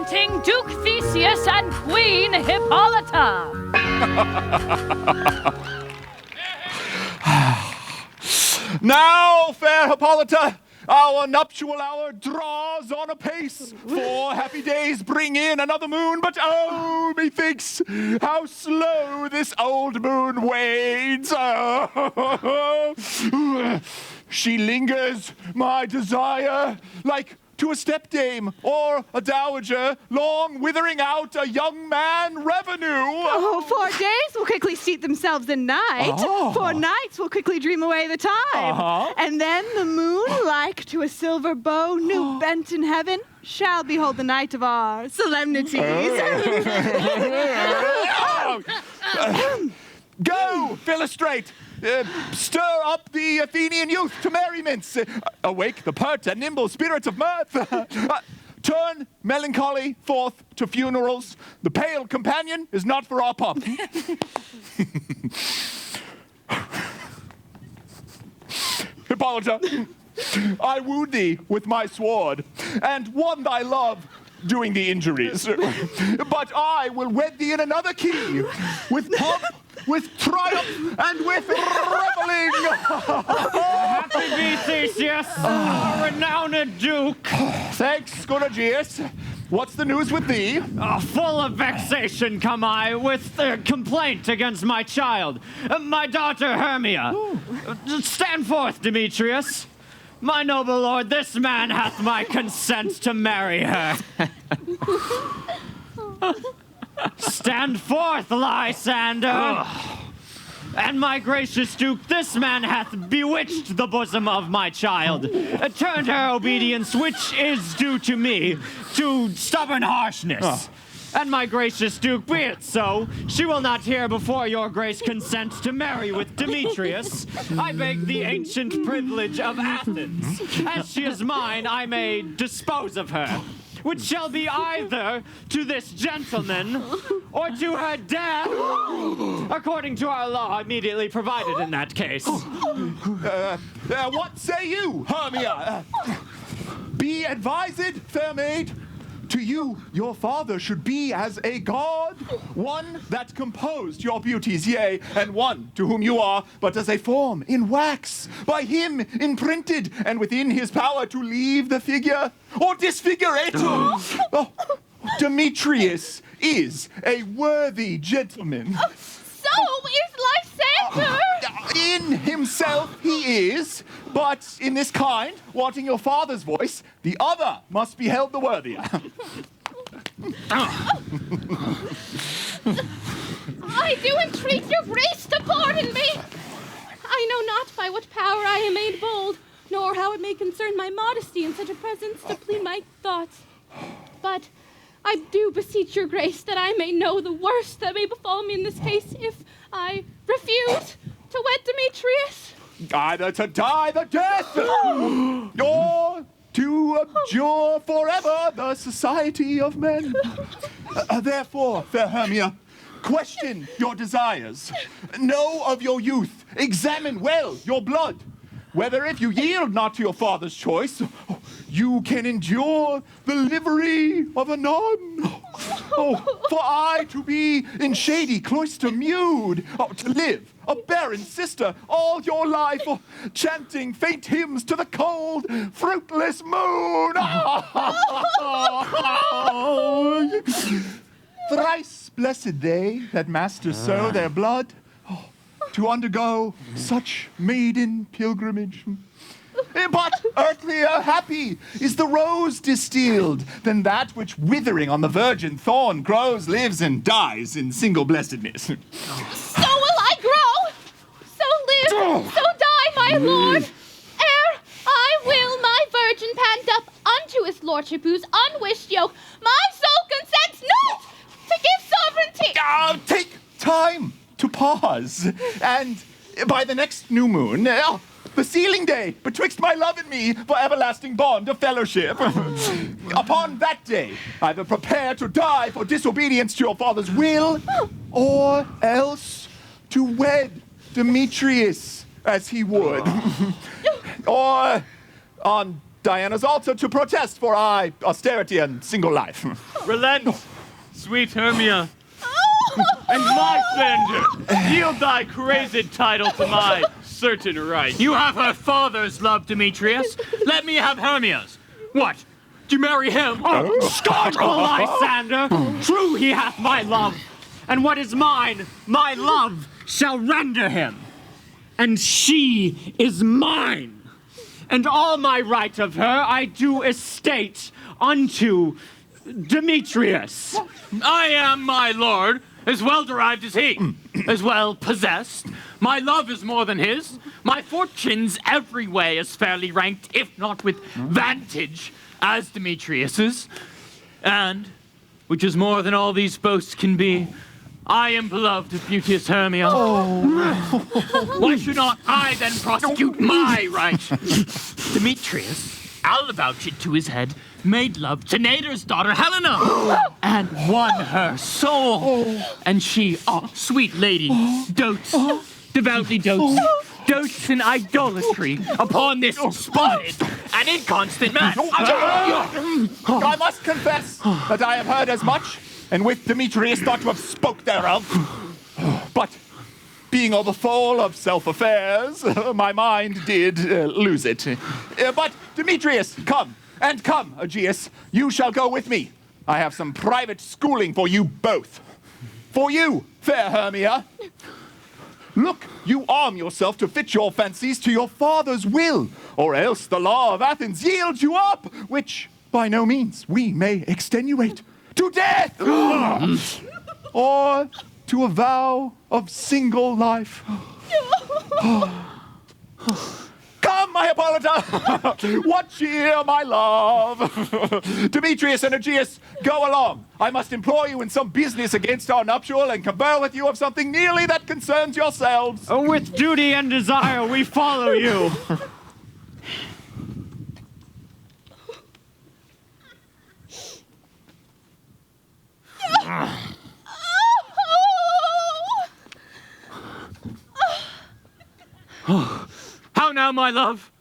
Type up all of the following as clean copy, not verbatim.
presenting Duke Theseus and Queen Hippolyta. Now, fair Hippolyta, our nuptial hour draws on apace. 4 happy days bring in another moon, but oh, methinks how slow this old moon wanes. She lingers, my desire, like to a stepdame or a dowager, long withering out a young man revenue. Oh, 4 days will quickly seat themselves in night. Oh. 4 nights will quickly dream away the time. Uh-huh. And then the moon, like to a silver bow new bent in heaven, shall behold the night of our solemnities. Go, Philostrate! Stir up the Athenian youth to merriments. Awake the pert and nimble spirits of mirth. Turn melancholy forth to funerals. The pale companion is not for our pomp. Hippolyta, I wooed thee with my sword, and won thy love doing the injuries. But I will wed thee in another key, with pomp, with triumph, and with reveling. Happy be Theseus, our renowned Duke. Thanks, Gorgias. What's the news with thee? Full of vexation come I with a complaint against my child, my daughter Hermia. Stand forth, Demetrius. My noble lord, this man hath my consent to marry her. Stand forth, Lysander. And my gracious Duke, this man hath bewitched the bosom of my child, turned her obedience, which is due to me, to stubborn harshness. And my gracious Duke, be it so, she will not hear before your grace consent to marry with Demetrius. I beg the ancient privilege of Athens. As she is mine, I may dispose of her, which shall be either to this gentleman or to her death, according to our law immediately provided in that case. What say you, Hermia? Be advised, fair maid. To you, your father should be as a god, one that composed your beauties, yea, and one to whom you are but as a form in wax, by him imprinted, and within his power to leave the figure or disfigure it. Demetrius is a worthy gentleman. So is Lysander! In himself he is, but in this kind, wanting your father's voice, the other must be held the worthier. I do entreat your grace to pardon me. I know not by what power I am made bold, nor how it may concern my modesty in such a presence to plead my thoughts. But I do beseech your grace that I may know the worst that may befall me in this case if I refuse to wed Demetrius. Either to die the death, or to abjure forever the society of men. Therefore, fair Hermia, question your desires. Know of your youth. Examine well your blood. Whether if you yield not to your father's choice, you can endure the livery of a nun. For I to be in shady cloister mewed, to live a barren sister all your life, chanting faint hymns to the cold, fruitless moon. Thrice blessed they that master so their blood, to undergo such maiden pilgrimage. But earthlier happy is the rose distilled than that which withering on the virgin thorn grows, lives, and dies in single blessedness. So will I grow, so live, so die, my lord, ere I will my virgin pant up unto his lordship, whose unwished yoke my soul consents not to give sovereignty. Take time to pause, and by the next new moon, the sealing day betwixt my love and me for everlasting bond of fellowship. Upon that day, either prepare to die for disobedience to your father's will, or else to wed Demetrius as he would. Or on Diana's altar to protest for austerity and single life. Relent, sweet Hermia. And Lysander, yield thy crazed title to my certain right. You have her father's love, Demetrius. Let me have Hermia's. What? Do you marry him? Oh, scoundrel, Lysander! True, he hath my love. And what is mine, my love, shall render him. And she is mine. And all my right of her I do estate unto Demetrius. I am, my lord, as well derived as he, as well possessed. My love is more than his. My fortunes every way as fairly ranked, if not with vantage, as Demetrius's. And, which is more than all these boasts can be, I am beloved of beauteous Hermia. Why should not I then prosecute my right? Demetrius, I'll avouch it to his head, made love to Nader's daughter Helena, and won her soul. And she, sweet lady, dotes, devoutly dotes in idolatry upon this spotted and inconstant man. I must confess that I have heard as much, and with Demetrius thought to have spoke thereof. But being of the fall of self-affairs, my mind did lose it. But Demetrius, come, and come, Aegeus, you shall go with me. I have some private schooling for you both. For you, fair Hermia. Look, you arm yourself to fit your fancies to your father's will, or else the law of Athens yields you up, which by no means we may extenuate. To death! Or to a vow of single life. Come, my Hippolyta! What cheer, my love! Demetrius and Aegeus, go along. I must employ you in some business against our nuptial and confer with you of something nearly that concerns yourselves. With duty and desire, we follow you. How now, my love?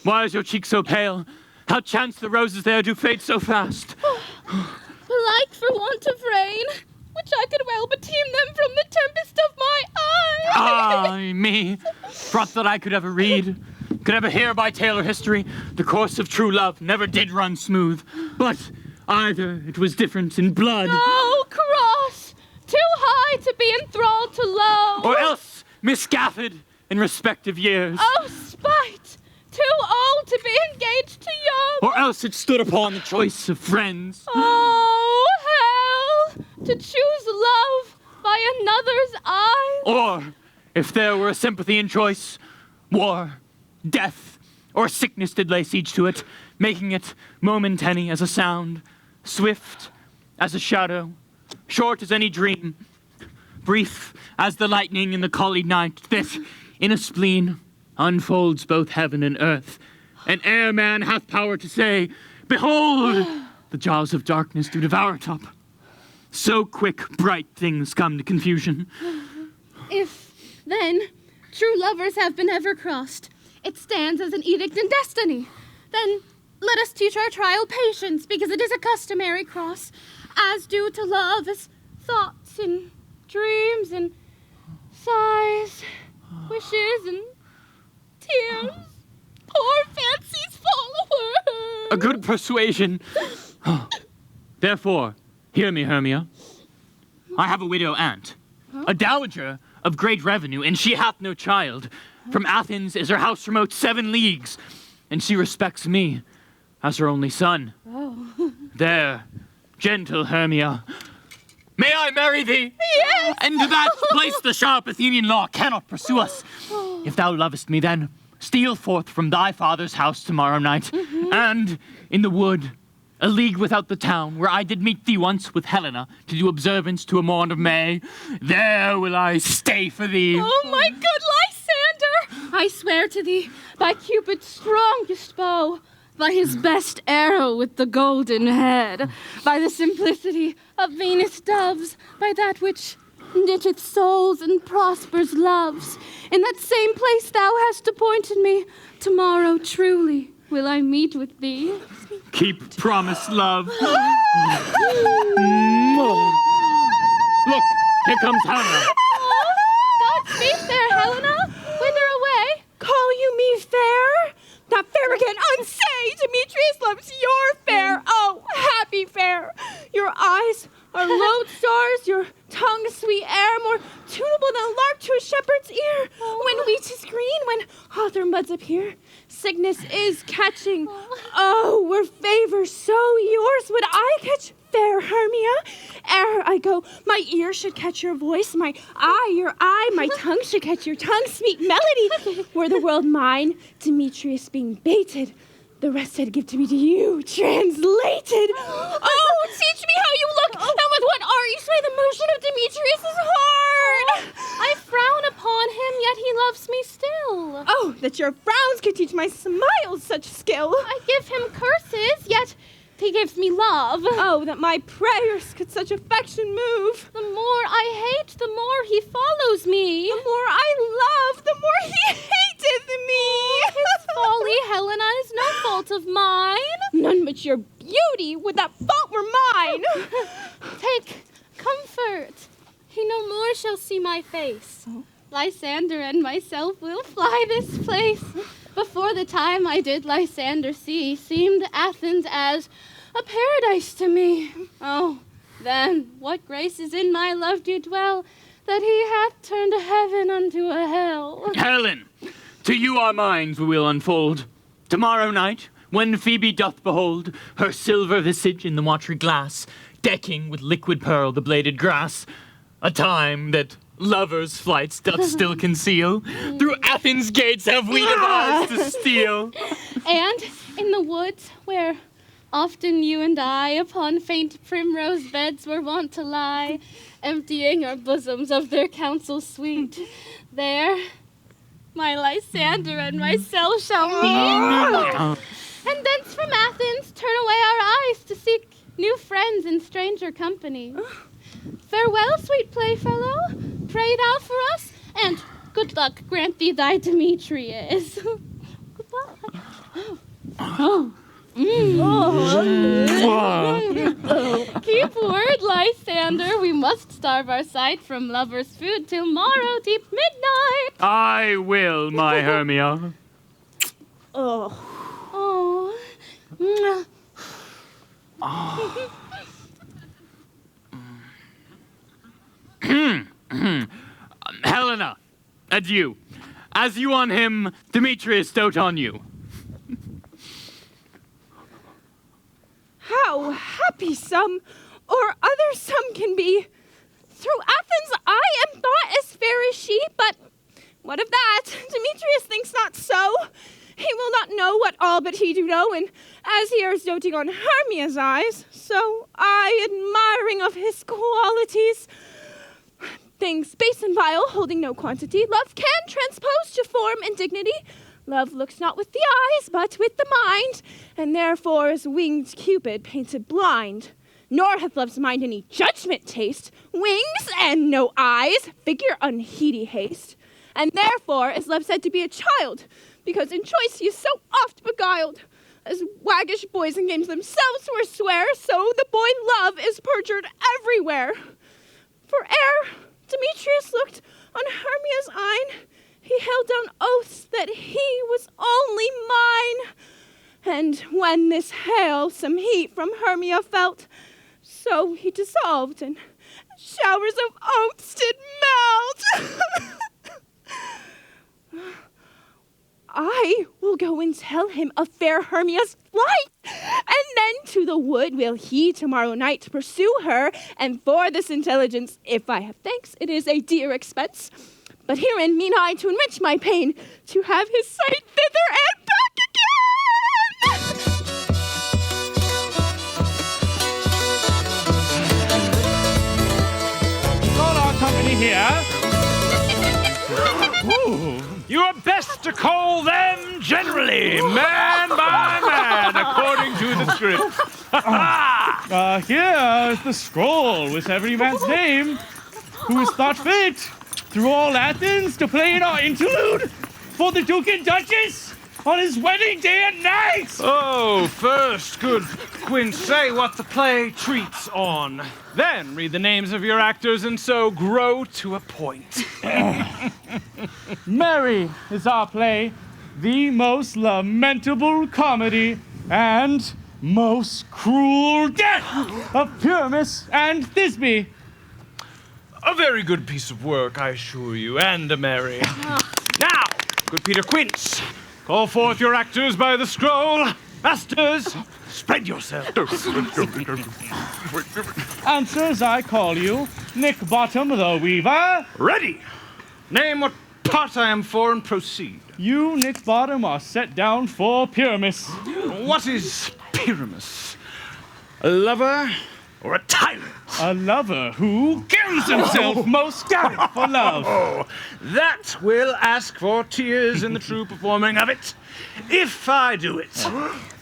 Why is your cheek so pale? How chance the roses there do fade so fast? Like for want of rain, which I could well beteem them from the tempest of my eye. Ay, me. Thought that I could ever read, could ever hear by tale or history, the course of true love never did run smooth. But either it was different in blood, Oh, cross! Too high to be enthralled to low. or else misgaffed in respective years. Oh, spite! Too old to be engaged to young. Or else it stood upon the choice of friends. Oh, hell! To choose love by another's eye. Or, if there were a sympathy in choice, war, death, or sickness did lay siege to it, making it momentary as a sound, swift as a shadow, short as any dream, brief as the lightning in the collied night, that, in a spleen, unfolds both heaven and earth, and ere man hath power to say, behold, the jaws of darkness do devour it up. So quick, bright things come to confusion. If, then, true lovers have been ever crossed, it stands as an edict in destiny. Then let us teach our trial patience, because it is a customary cross, as due to love as thoughts and dreams and sighs, wishes and tears. Poor fancy's follower. A good persuasion. Therefore, hear me, Hermia. I have a widow aunt, a dowager of great revenue, and she hath no child. From Athens is her house remote 7 leagues, and she respects me as her only son. There, gentle Hermia, may I marry thee? Yes! And to that place the sharp Athenian law cannot pursue us. If thou lovest me, then steal forth from thy father's house tomorrow night, and in the wood, a league without the town, where I did meet thee once with Helena to do observance to a morn of May, there will I stay for thee. Oh, my good Lysander! I swear to thee, by Cupid's strongest bow, by his best arrow with the golden head, by the simplicity of Venus' doves, by that which knitteth souls and prospers loves, in that same place thou hast appointed me, tomorrow truly will I meet with thee. Keep promise, love. Look, here comes Helena. Godspeed there, Helena. Whither away? Call you me fair? Not fair again, unsay! Demetrius loves your fair. Oh, happy fair! Your eyes are lodestars, your tongue sweet air, more tunable than a lark to a shepherd's ear. When wheat is green, when hawthorn buds appear, sickness is catching. Oh, were favor so yours, would I catch fair Hermia? Ere I go, my ear should catch your voice, my eye your eye, my tongue should catch your tongue, sweet melody. Were the world mine, Demetrius being baited, the rest I'd give to be to you, translated. Oh, teach me how you look, and with what art you sway the motion of Demetrius' heart. I frown upon him, yet he loves me still. Oh, that your frowns could teach my smiles such skill. I give him curses, yet he gives me love. Oh, that my prayers could such affection move. The more I hate, the more he follows me. The more I love, the more he hated me. His folly, Helena, is no fault of mine. None but your beauty, would that fault were mine. Take comfort. He no more shall see my face. Lysander and myself will fly this place. Before the time I did Lysander see, seemed Athens as a paradise to me. Oh, then what grace is in my love do dwell, that he hath turned heaven unto a hell. Helen, to you our minds we will unfold. Tomorrow night, when Phoebe doth behold her silver visage in the watery glass, decking with liquid pearl the bladed grass, a time that lovers' flights doth still conceal, through Athens' gates have we devised to steal. And in the woods where often you and I upon faint primrose beds were wont to lie, emptying our bosoms of their counsel sweet, there my Lysander and myself shall meet. And thence from Athens turn away our eyes to seek new friends in stranger company. Farewell, sweet playfellow. Pray thou for us, and good luck grant thee thy Demetrius. Goodbye. Keep word, Lysander. We must starve our sight from lovers' food till morrow deep midnight. I will, my Hermia. Oh. Oh. Helena, adieu. As you on him, Demetrius dote on you. How happy some or other some can be. Through Athens I am thought as fair as she, but what of that? Demetrius thinks not so. He will not know what all but he do know, and as he is doting on Hermia's eyes, so I, admiring of his qualities, things base and vile, holding no quantity, love can transpose to form and dignity. Love looks not with the eyes, but with the mind, and therefore is winged Cupid painted blind. Nor hath love's mind any judgment taste, wings and no eyes, figure unheedy haste. And therefore is love said to be a child, because in choice he is so oft beguiled. As waggish boys in games themselves forswear, so the boy love is perjured everywhere. For ere Demetrius looked on Hermia's eyne, he held down oaths that he was only mine. And when this hail some heat from Hermia felt, so he dissolved, and showers of oaths did melt. I will go and tell him of fair Hermia's flight, and then to the wood will he tomorrow night pursue her, and for this intelligence, if I have thanks, it is a dear expense. But herein mean I to enrich my pain, to have his sight thither and back again. All our company here. Ooh, you are best to call them generally, man by man, according to the script. Here is the scroll with every man's name who is thought fit through all Athens to play in our interlude for the Duke and Duchess on his wedding day and night! Oh, first, good Quince, say what the play treats on. Then read the names of your actors and so grow to a point. Mary is our play, the most lamentable comedy and most cruel death of Pyramus and Thisbe. A very good piece of work, I assure you, and a merry. Now, good Peter Quince, call forth your actors by the scroll. Masters, spread yourselves. Answer as I call you, Nick Bottom the Weaver. Ready. Name what part I am for and proceed. You, Nick Bottom, are set down for Pyramus. What is Pyramus? A lover or a tyrant? A lover who kills himself most galley for love. Oh, that will ask for tears in the true performing of it. If I do it,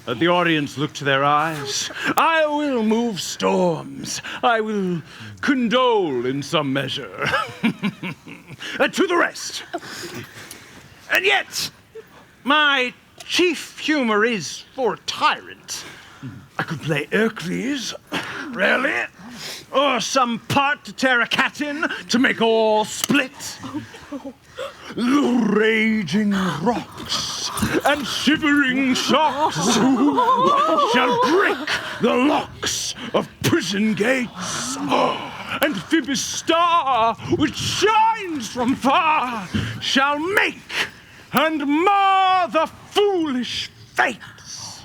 let the audience look to their eyes. I will move storms. I will condole in some measure. To the rest. And yet, my chief humor is for a tyrant. I could play Hercules, really, or some part to tear a cat in to make all split. The raging rocks and shivering shocks shall break the locks of prison gates. And Phoebus' star, which shines from far, shall make and mar the foolish fates.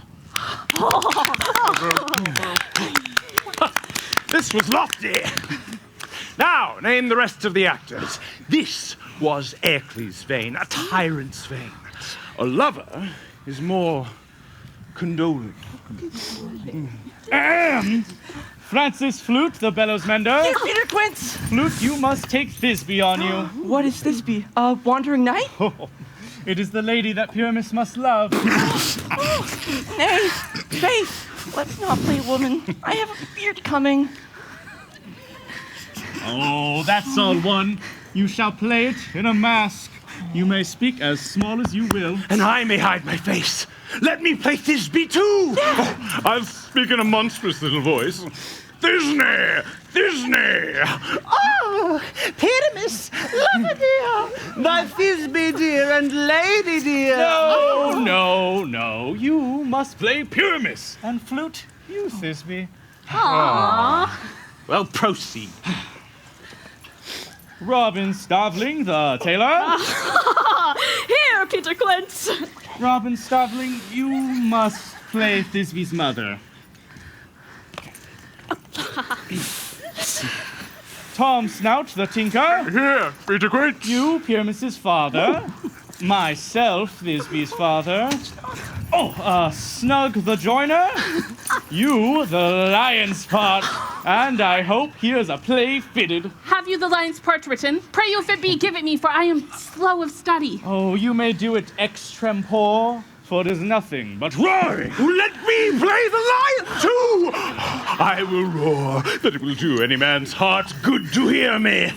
This was lofty. Now, name the rest of the actors. This was Hercules' vein, a tyrant's vein. A lover is more condoling. Francis Flute, the bellows mender. Yes, Peter Quince! Flute, you must take Thisbe on you. What is Thisbe? A wandering knight? It is the lady that Pyramus must love. Nay, Faith, let's not play woman. I have a beard coming. Oh, that's all one. You shall play it in a mask. You may speak as small as you will. And I may hide my face. Let me play Thisbe too. Oh, I'll speak in a monstrous little voice. Thisbe! Thisbe! Oh, Pyramus, lover dear, thy Thisbe dear and lady dear. No. You must play Pyramus. And Flute, you Thisbe. Well, proceed. Robin Starveling, the tailor. Here, Peter Quince. Robin Starveling, you must play Thisbe's mother. Tom Snout, the tinker. Here, Peter Quince. You, Pyramus's father. Myself, Thisbe's father. Snug the joiner. You, the lion's part. And I hope here's a play fitted. Have you the lion's part written? Pray you, if it be, give it me, for I am slow of study. Oh, you may do it extempore, for it is nothing but roaring. Let me play the lion too. I will roar that it will do any man's heart good to hear me.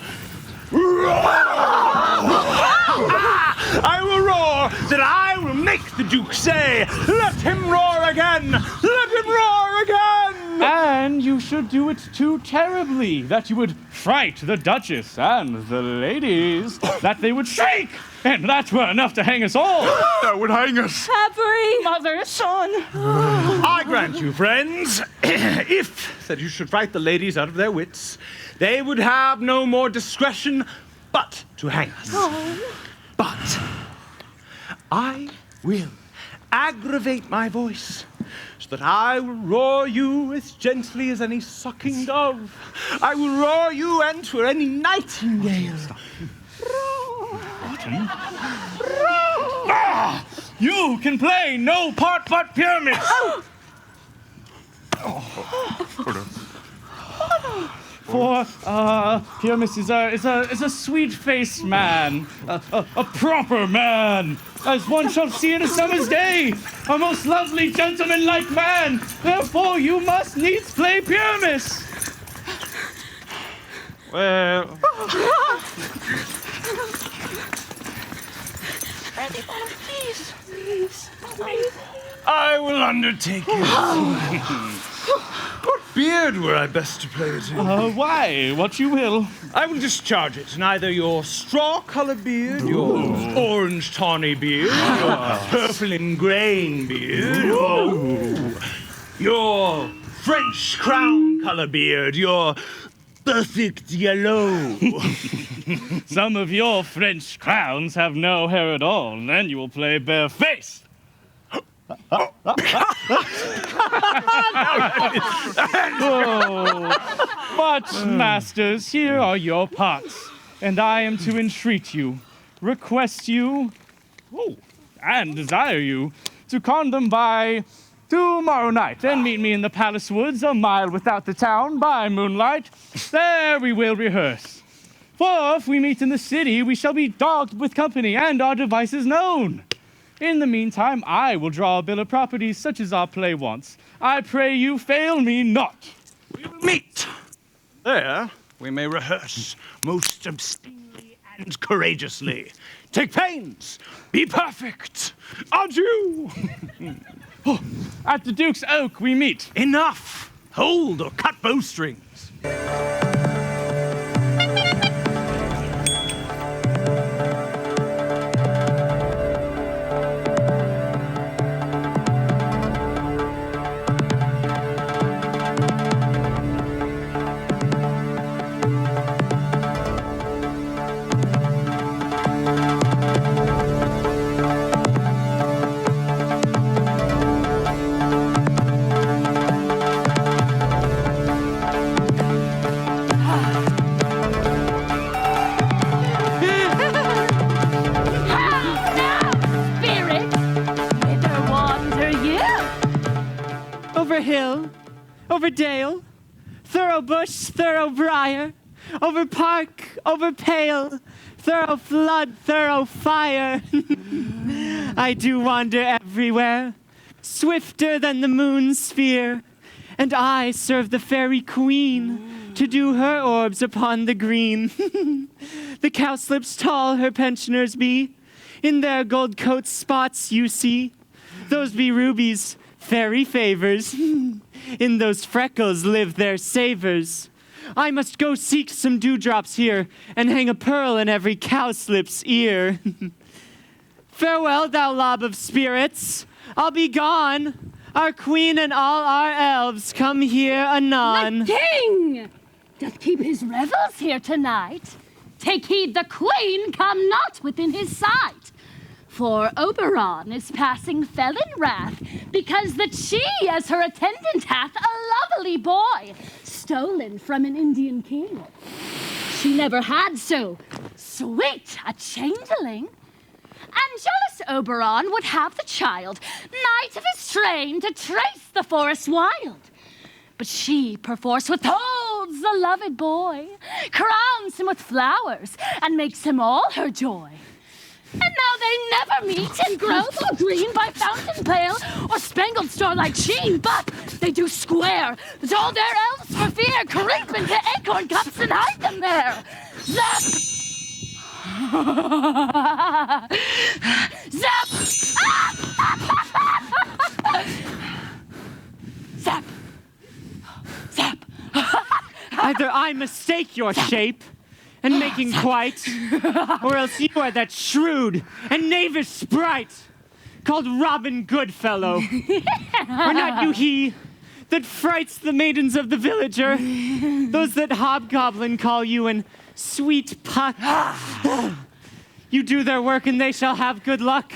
I will roar that I will make the Duke say, let him roar again! Let him roar again! And you should do it too terribly, that you would fright the Duchess and the ladies, that they would shake, and that were enough to hang us all. That would hang us. Avery. Mother, Son. I grant you, friends, if that you should fright the ladies out of their wits, they would have no more discretion but to hang us. But I will aggravate my voice so that I will roar you as gently as any sucking dove. I will roar you and for any nightingale. You can play no part but Pyramus. For Pyramus is a sweet-faced man, a proper man, as one shall see in a summer's day, a most lovely gentleman-like man. Therefore, you must needs play Pyramus. Well, I will undertake it. What beard were I best to play it in? Why? What you will. I will discharge it in either your straw-colored beard, your orange tawny beard, your purple ingrain beard, or your French crown color beard, your perfect yellow. Some of your French crowns have no hair at all, and then you will play barefaced. But, masters, here are your pots, and I am to entreat you, request you, and desire you to con them by tomorrow night, and meet me in the palace woods a mile without the town by moonlight. There we will rehearse. For if we meet in the city, we shall be dogged with company and our devices known. In the meantime, I will draw a bill of properties such as our play wants. I pray you fail me not. We will meet. There we may rehearse most obscenely and courageously. Take pains. Be perfect. Adieu. At the Duke's Oak we meet. Enough. Hold or cut bowstrings. Over hill, over dale, thorough bush, thorough briar, over park, over pale, thorough flood, thorough fire. I do wander everywhere, swifter than the moon's sphere, and I serve the fairy queen to do her orbs upon the green. The cowslips tall her pensioners be, in their gold coats spots you see. Those be rubies, fairy favors. In those freckles live their savors. I must go seek some dewdrops here and hang a pearl in every cowslip's ear. Farewell, thou lob of spirits. I'll be gone. Our queen and all our elves come here anon. The king doth keep his revels here tonight. Take heed the queen come not within his sight. For Oberon is passing fell in wrath, because that she as her attendant hath a lovely boy, stolen from an Indian king. She never had so sweet a changeling. And jealous Oberon would have the child, knight of his train, to trace the forest wild. But she perforce withholds the loved boy, crowns him with flowers, and makes him all her joy. And now they never meet in grove or green by fountain pale or spangled starlight sheen, but they do square that all their elves for fear creep into acorn cups and hide them there. Zap! Zap! Zap! Zap! Either I mistake your shape, and making quite, or else you are that shrewd and knavish sprite called Robin Goodfellow. Are not you he that frights the maidens of the villager, those that hobgoblin call you and sweet Puck? You do their work and they shall have good luck.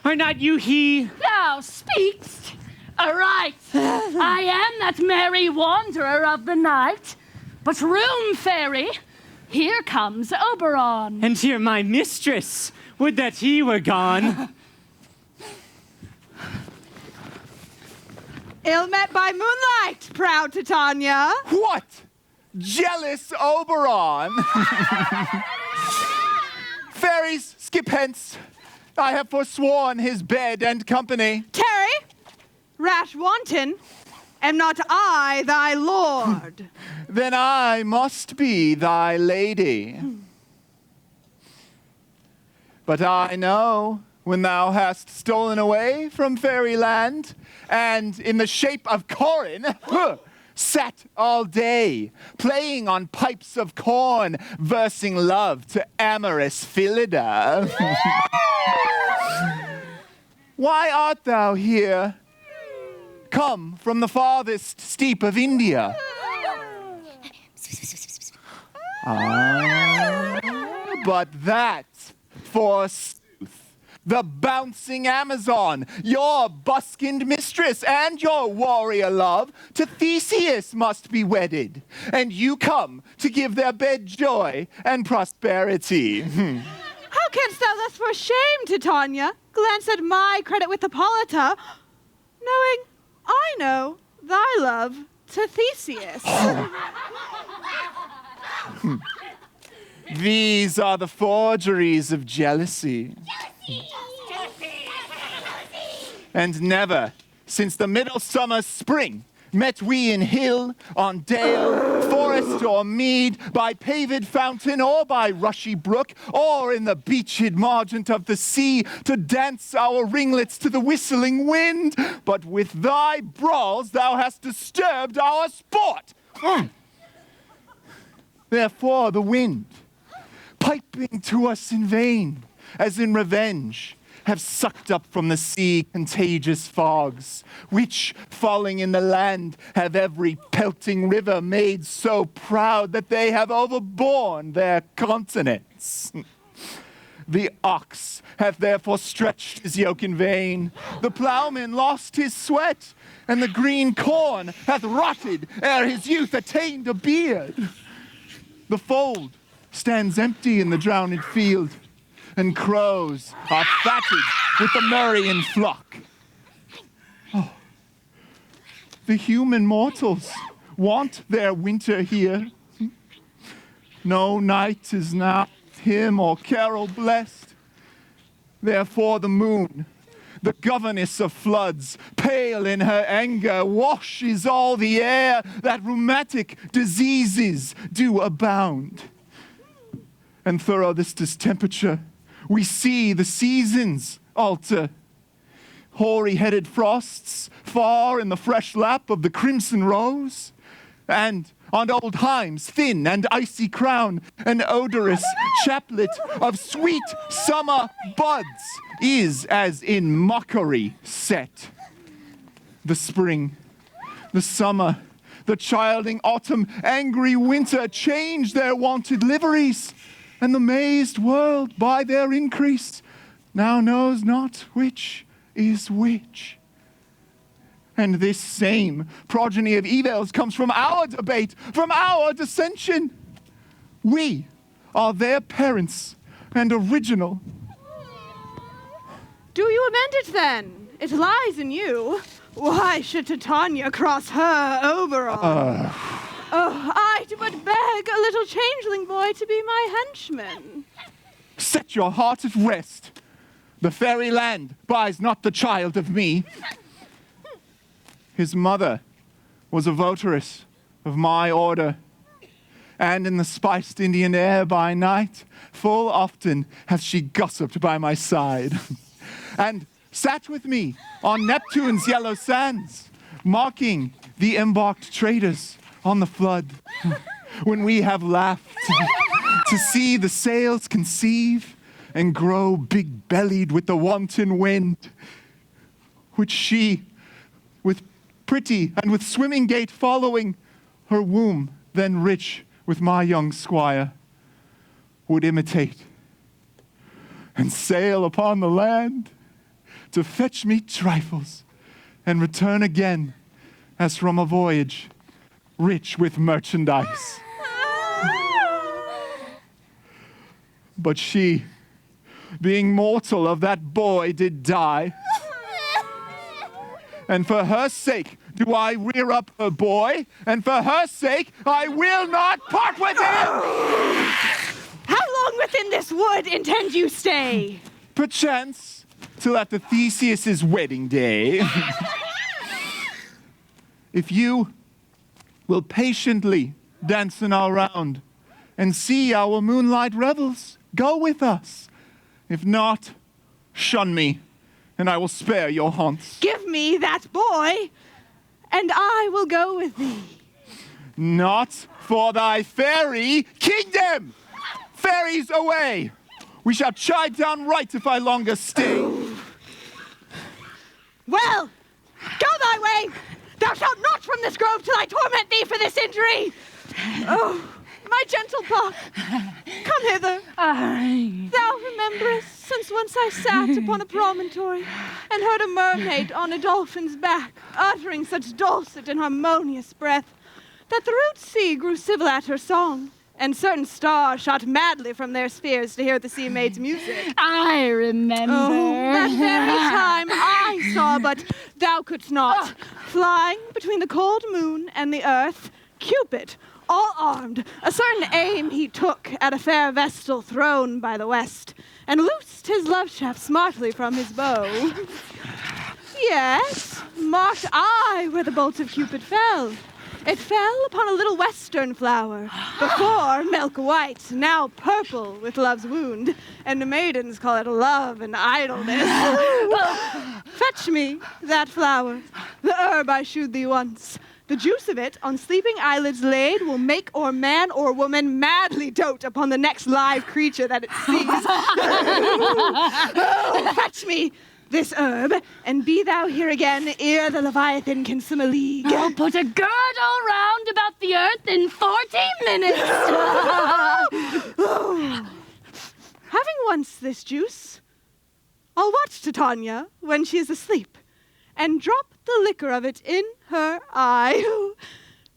Are not you he? Thou speakst aright. I am that merry wanderer of the night, but room fairy, here comes Oberon. And here my mistress, would that he were gone. Ill met by moonlight, proud Titania. What? Jealous Oberon? Fairies, skip hence. I have forsworn his bed and company. Terry, rash wanton, am not I thy lord? Then I must be thy lady. But I know when thou hast stolen away from fairyland, and in the shape of Corin, sat all day, playing on pipes of corn, versing love to amorous Phillida. Why art thou here? Come from the farthest steep of India. But that, forsooth, the bouncing Amazon, your buskined mistress and your warrior love, to Theseus must be wedded, and you come to give their bed joy and prosperity. How canst thou thus for shame, Titania, glance at my credit with Hippolyta, knowing I know thy love to Theseus? These are the forgeries of jealousy. And never, since the middle summer spring, met we in hill, on dale, forest or mead, by paved fountain or by rushy brook, or in the beached margent of the sea, to dance our ringlets to the whistling wind. But with thy brawls thou hast disturbed our sport. Therefore the wind, piping to us in vain, as in revenge, have sucked up from the sea contagious fogs, which, falling in the land, have every pelting river made so proud that they have overborne their continents. The ox hath therefore stretched his yoke in vain, the plowman lost his sweat, and the green corn hath rotted ere his youth attained a beard. The fold stands empty in the drowned field, and crows are fatted with the murraying flock. Oh, the human mortals want their winter here. No night is now hymn or carol blessed. Therefore the moon, the governess of floods, pale in her anger, washes all the air that rheumatic diseases do abound. And through this distemperature, we see the seasons alter. Hoary-headed frosts far in the fresh lap of the crimson rose, and on old Hime's thin and icy crown, an odorous chaplet of sweet summer buds is as in mockery set. The spring, the summer, the childing autumn, angry winter change their wonted liveries, and the mazed world by their increase now knows not which is which. And this same progeny of evils comes from our debate, from our dissension. We are their parents and original. Do you amend it then? It lies in you. Why should Titania cross her Oberon? Oh, I do but beg a little changeling boy to be my henchman. Set your heart at rest. The fairy land buys not the child of me. His mother was a votaress of my order, and in the spiced Indian air by night, full often hath she gossiped by my side, and sat with me on Neptune's yellow sands, marking the embarked traders on the flood, when we have laughed to see the sails conceive and grow big-bellied with the wanton wind, which she, with pretty and with swimming gait following, her womb then rich with my young squire, would imitate, and sail upon the land to fetch me trifles, and return again as from a voyage rich with merchandise. But she, being mortal of that boy, did die. And for her sake do I rear up her boy, and for her sake I will not part with him! How long within this wood intend you stay? Perchance, till after Theseus' wedding day. If you will patiently dance in our round and see our moonlight revels, go with us, If not, shun me, and I will spare your haunts. Give me that boy, and I will go with thee. Not for thy fairy kingdom! Fairies away! We shall chide down right if I longer stay. Well, go thy way. Thou shalt not from this grove till I torment thee for this injury. Oh, my gentle Puck, come hither. Thou rememberest, since once I sat upon a promontory and heard a mermaid on a dolphin's back, uttering such dulcet and harmonious breath, that the rude sea grew civil at her song, and certain stars shot madly from their spheres to hear the sea maid's music. I remember. Oh, that very time I saw, but thou couldst not. Flying between the cold moon and the earth, Cupid, all armed, a certain aim he took at a fair vestal thrown by the west, and loosed his love shaft smartly from his bow. Yes, marked I where the bolt of Cupid fell. It fell upon a little western flower, before milk white, now purple with love's wound, and the maidens call it love and idleness. Fetch me that flower, the herb I shewed thee once. The juice of it, on sleeping eyelids laid, will make or man or woman madly dote upon the next live creature that it sees. Fetch me this herb, and be thou here again ere the Leviathan can swim a league. I'll put a girdle round about the earth in 40 minutes. Having once this juice, I'll watch Titania when she is asleep, and drop the liquor of it in her eye.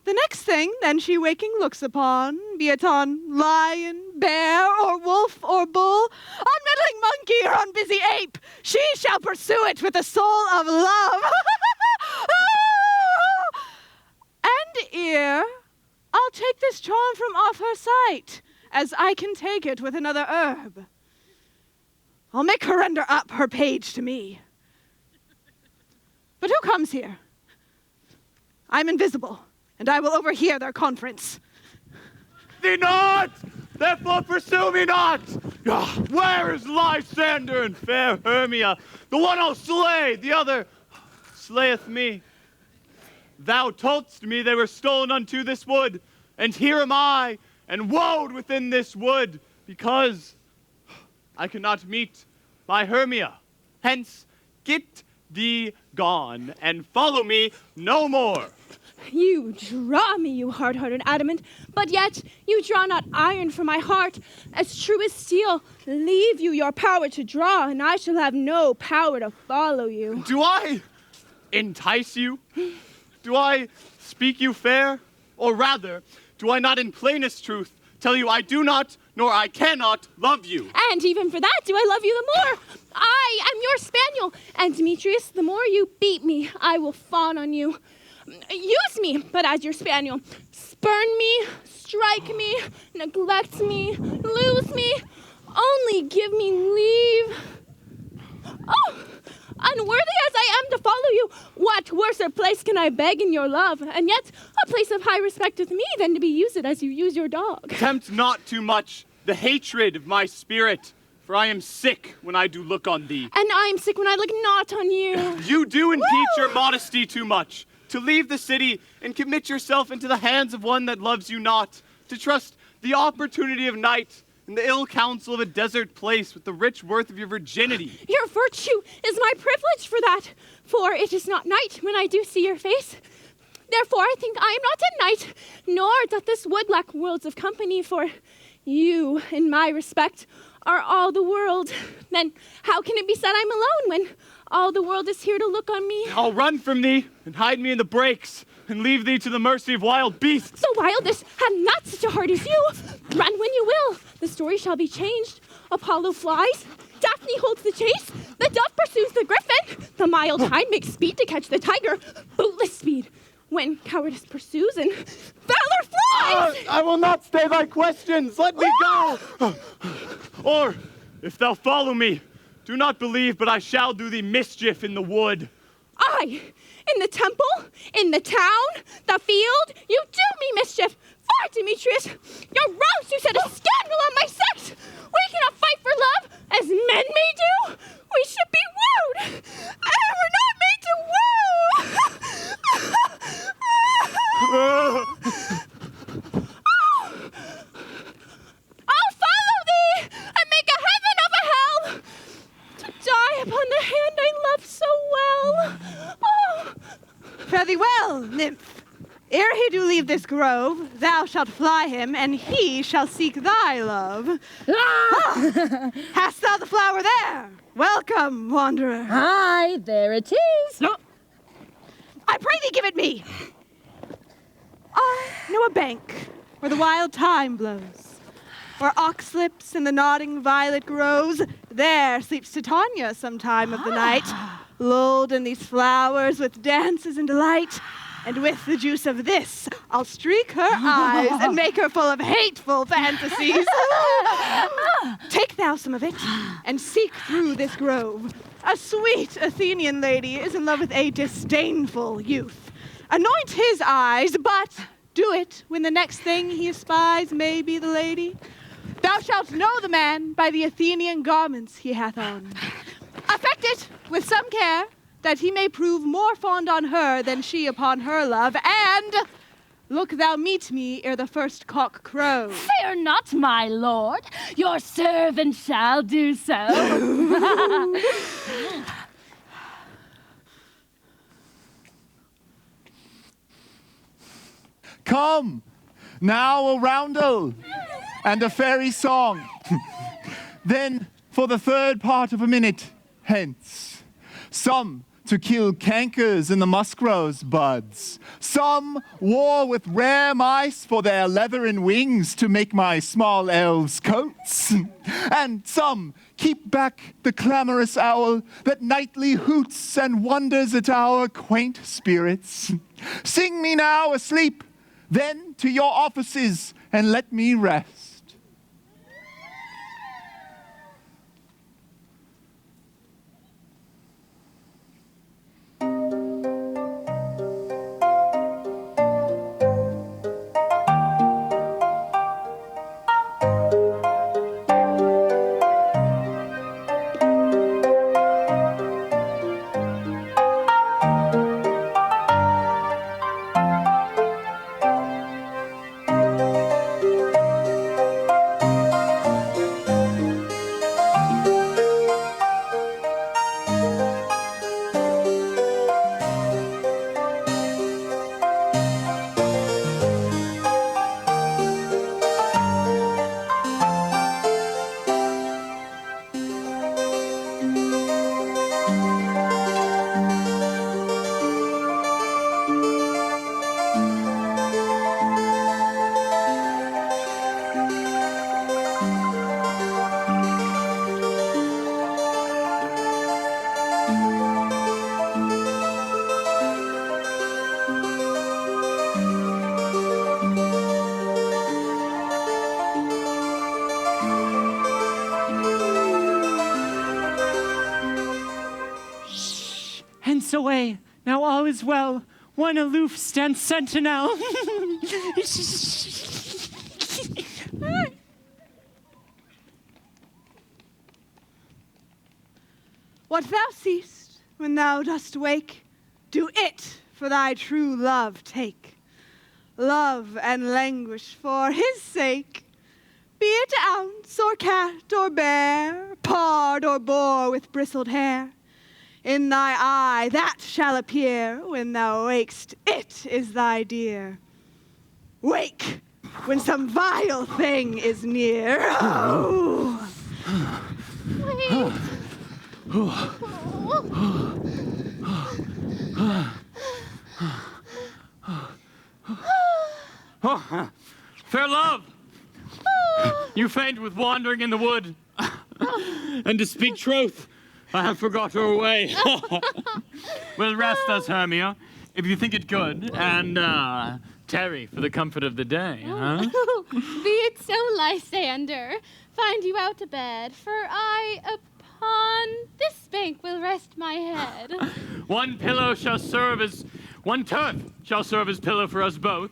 The next thing then she waking looks upon, be it on lion, bear, or wolf, or bull, on meddling monkey, or on busy ape, she shall pursue it with the soul of love. And ere I'll take this charm from off her sight, as I can take it with another herb. I'll make her render up her page to me. But who comes here? I'm invisible, and I will overhear their conference. Thee not! Therefore pursue me not! Where is Lysander and fair Hermia? The one I'll slay, the other slayeth me. Thou toldst me they were stolen unto this wood, and here am I, and woed within this wood, because I cannot meet my Hermia. Hence, get thee gone, and follow me no more. You draw me, you hard-hearted adamant, but yet you draw not iron from my heart. As true as steel, leave you your power to draw, and I shall have no power to follow you. Do I entice you? Do I speak you fair? Or rather, do I not in plainest truth tell you I do not, nor I cannot love you? And even for that, do I love you the more? I am your spaniel, and Demetrius, the more you beat me, I will fawn on you. Use me, but as your spaniel. Spurn me, strike me, neglect me, lose me. Only give me leave. Oh, unworthy as I am to follow you, what worser place can I beg in your love? And yet a place of high respect with me than to be used as you use your dog. Tempt not too much the hatred of my spirit, for I am sick when I do look on thee. And I am sick when I look not on you. You do impeach your modesty too much. To leave the city and commit yourself into the hands of one that loves you not. To trust the opportunity of night and the ill counsel of a desert place with the rich worth of your virginity. Your virtue is my privilege for that, for it is not night when I do see your face. Therefore I think I am not in night, nor doth this wood lack worlds of company, for you, in my respect, are all the world. Then how can it be said I'm alone when all the world is here to look on me? I'll run from thee and hide me in the brakes and leave thee to the mercy of wild beasts. The wildest have not such a heart as you. Run when you will. The story shall be changed. Apollo flies. Daphne holds the chase. The dove pursues the griffin. The mild hind makes speed to catch the tiger. Bootless speed when cowardice pursues and valor flies. I will not stay thy questions. Let me go. Or, if thou follow me, do not believe, but I shall do thee mischief in the wood. I, in the temple, in the town, the field, you do me mischief. lie, Demetrius. Your rose, you set a scandal on my sex. We cannot fight for love as men may do. We should be wooed, and we're not made to woo. I'll follow thee and make a heaven of a hell to die upon the hand I love so well. Oh. Fare thee well, nymph. Ere he do leave this grove, thou shalt fly him, and he shall seek thy love. Ah! Hast thou the flower there? Welcome, wanderer. Aye, there it is. No. I pray thee give it me. I know a bank where the wild thyme blows, where ox lips and the nodding violet grows. There sleeps Titania some time of the night, lulled in these flowers with dances and delight. And with the juice of this, I'll streak her eyes and make her full of hateful fantasies. Take thou some of it and seek through this grove. A sweet Athenian lady is in love with a disdainful youth. Anoint his eyes, but do it when the next thing he espies may be the lady. Thou shalt know the man by the Athenian garments he hath on. Affect it with some care, that he may prove more fond on her than she upon her love, and look thou meet me ere the first cock crow. Fear not, my lord. Your servant shall do so. Come, now a roundel and a fairy song. Then, for the third part of a minute, hence. Some to kill cankers in the muskrose buds. Some war with rare mice for their leathern wings to make my small elves coats. And some keep back the clamorous owl that nightly hoots and wonders at our quaint spirits. Sing me now asleep, then to your offices and let me rest. Hence away, now all is well. One aloof stands sentinel. What thou seest when thou dost wake, do it for thy true love take. Love and languish for his sake. Be it ounce or cat or bear, pard or boar with bristled hair. In thy eye that shall appear when thou wakest, it is thy dear. Wake when some vile thing is near. Oh. Wait. Oh, fair love, you faint with wandering in the wood. And to speak truth, I have forgot her way. We'll rest us, Hermia, if you think it good, and tarry for the comfort of the day, huh? Be it so, Lysander. Find you out to bed, for I upon this bank will rest my head. One turf shall serve as pillow for us both.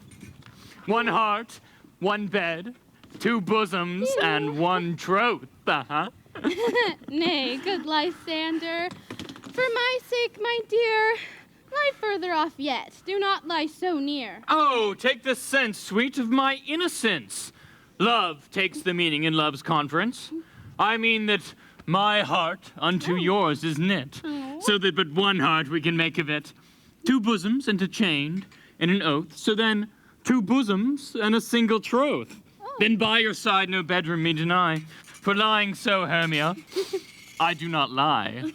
One heart, one bed, 2 bosoms, and 1 troth, Nay, good Lysander. For my sake, my dear, lie further off yet. Do not lie so near. Oh, take the sense, sweet, of my innocence. Love takes the meaning in love's conference. I mean that my heart unto yours is knit, so that but one heart we can make of it. 2 bosoms interchained in an oath, so then 2 bosoms and a single troth. Then by your side no bedroom me deny, for lying so, Hermia, I do not lie.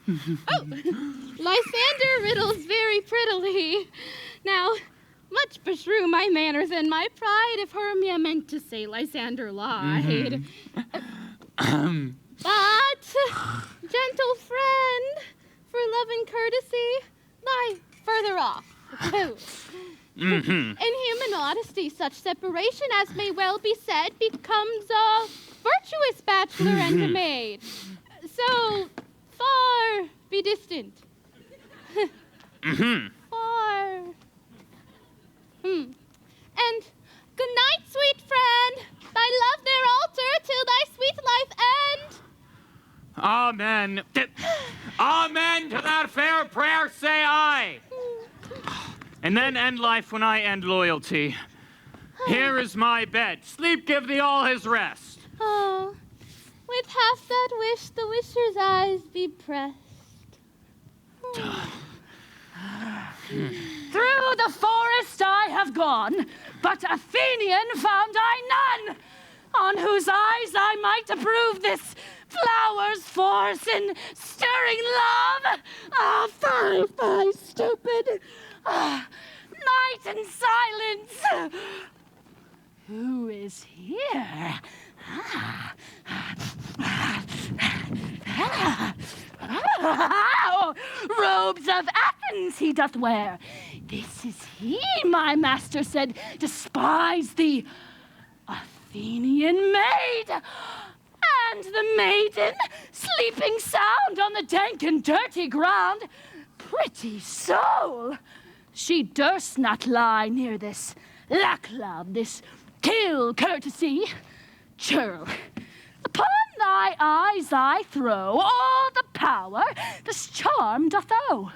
Lysander riddles very prettily. Now, much beshrew my manners and my pride if Hermia meant to say Lysander lied. But, gentle friend, for love and courtesy, lie further off. In human modesty, such separation as may well be said becomes a virtuous bachelor and a maid. So, far be distant. Far. And good night, sweet friend. Thy love their altar till thy sweet life end. Amen. Amen to that fair prayer, say I. And then end life when I end loyalty. Here is my bed. Sleep give thee all his rest. Oh, with half that wish the wisher's eyes be pressed. Through the forest I have gone, but Athenian found I none, on whose eyes I might approve this flower's force in stirring love. Ah, fie, stupid. Night and silence. Who is here? Robes of Athens he doth wear. This is he, my master said, despise the Athenian maid. And the maiden, sleeping sound on the dank and dirty ground. Pretty soul! She durst not lie near this lack love, this kill courtesy. Churl, upon thy eyes I throw all the power this charm doth owe.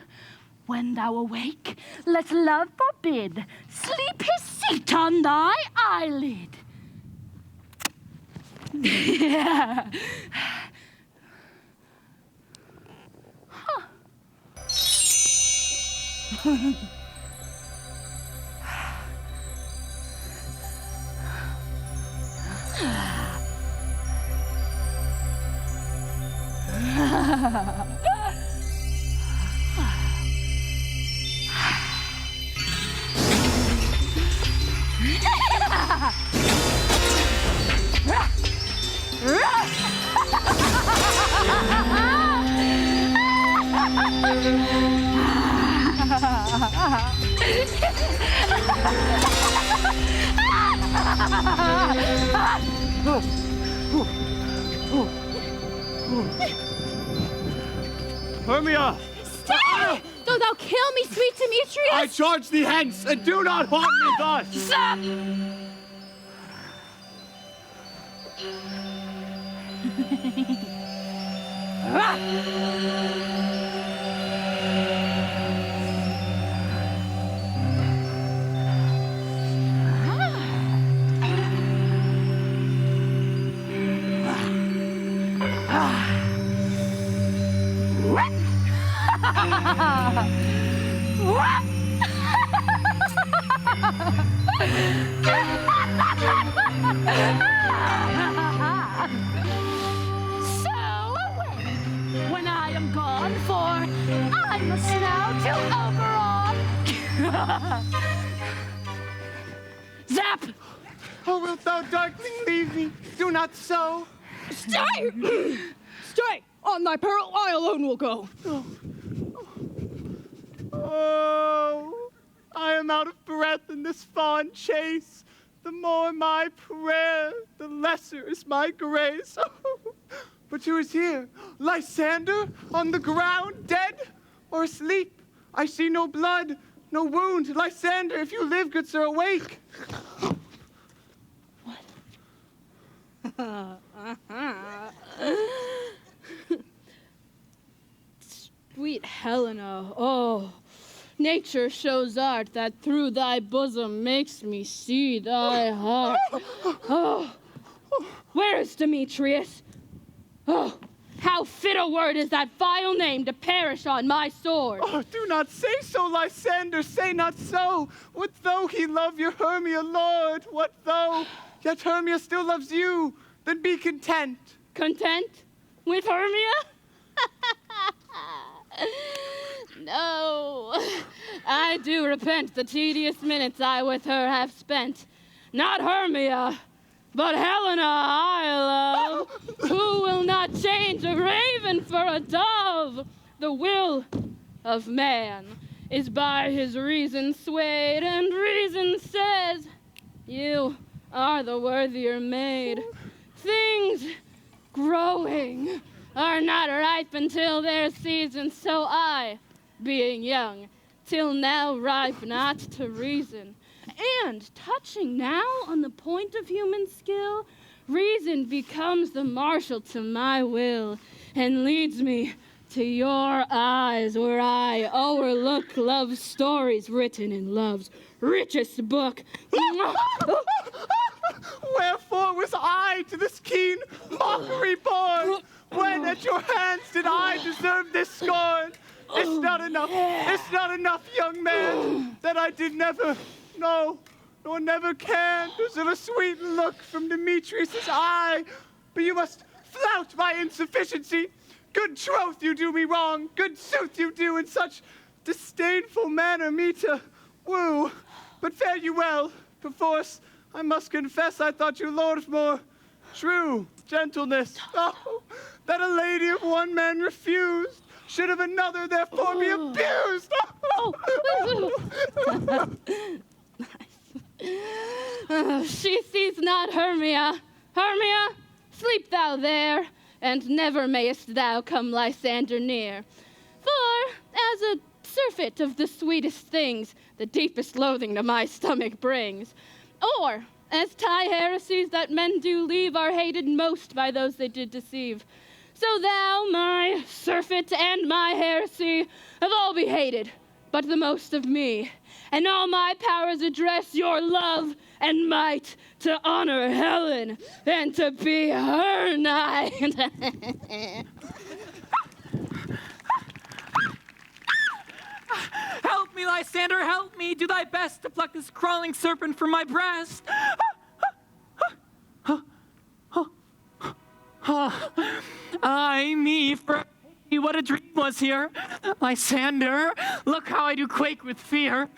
When thou awake, let love forbid sleep his seat on thy eyelid. Hermia! Stay! Though thou kill me, sweet Demetrius! I charge thee hence, and do not haunt me thus! Stop! When I am gone, for I must now to Oberon. Zap! Oh, wilt thou, darkling, leave me? Do not so. Stay! Stay! On thy peril, I alone will go. Oh, I am out of breath in this fond chase. The more my prayer, the lesser is my grace. But who is here? Lysander, on the ground, dead or asleep? I see no blood, no wound. Lysander, if you live, good sir, awake. Sweet Helena, oh, nature shows art that through thy bosom makes me see thy heart. Oh, where is Demetrius? Oh, how fit a word is that vile name to perish on my sword. Oh, do not say so, Lysander, say not so. What though he love your Hermia, Lord? What though yet Hermia still loves you? Then be content. Content with Hermia? No, I do repent the tedious minutes I with her have spent. Not Hermia, but Helena I love, who will not change a raven for a dove. The will of man is by his reason swayed, and reason says, you are the worthier maid. Things growing are not ripe until their season, so I, being young, till now ripe not to reason. And touching now on the point of human skill, reason becomes the marshal to my will, and leads me to your eyes, where I overlook love's stories written in love's richest book. Wherefore was I to this keen mockery born? When at your hands did I deserve this scorn? It's not enough, young man, that I did never, no, nor never can deserve a sweet look from Demetrius' eye. But you must flout my insufficiency. Good troth you do me wrong, good sooth you do in such disdainful manner me to woo. But fare you well, perforce I must confess I thought you lord more true gentleness. Oh, that a lady of one man refused should of another therefore be abused. She sees not Hermia. Hermia, sleep thou there, and never mayest thou come Lysander near. For, as a surfeit of the sweetest things, the deepest loathing to my stomach brings. Or, as tie heresies that men do leave are hated most by those they did deceive. So thou, my surfeit and my heresy, of all be hated, but the most of me. And all my powers address your love and might to honor Helen and to be her knight. Help me, Lysander, help me. Do thy best to pluck this crawling serpent from my breast. Ay me, for what a dream was here. Lysander, look how I do quake with fear.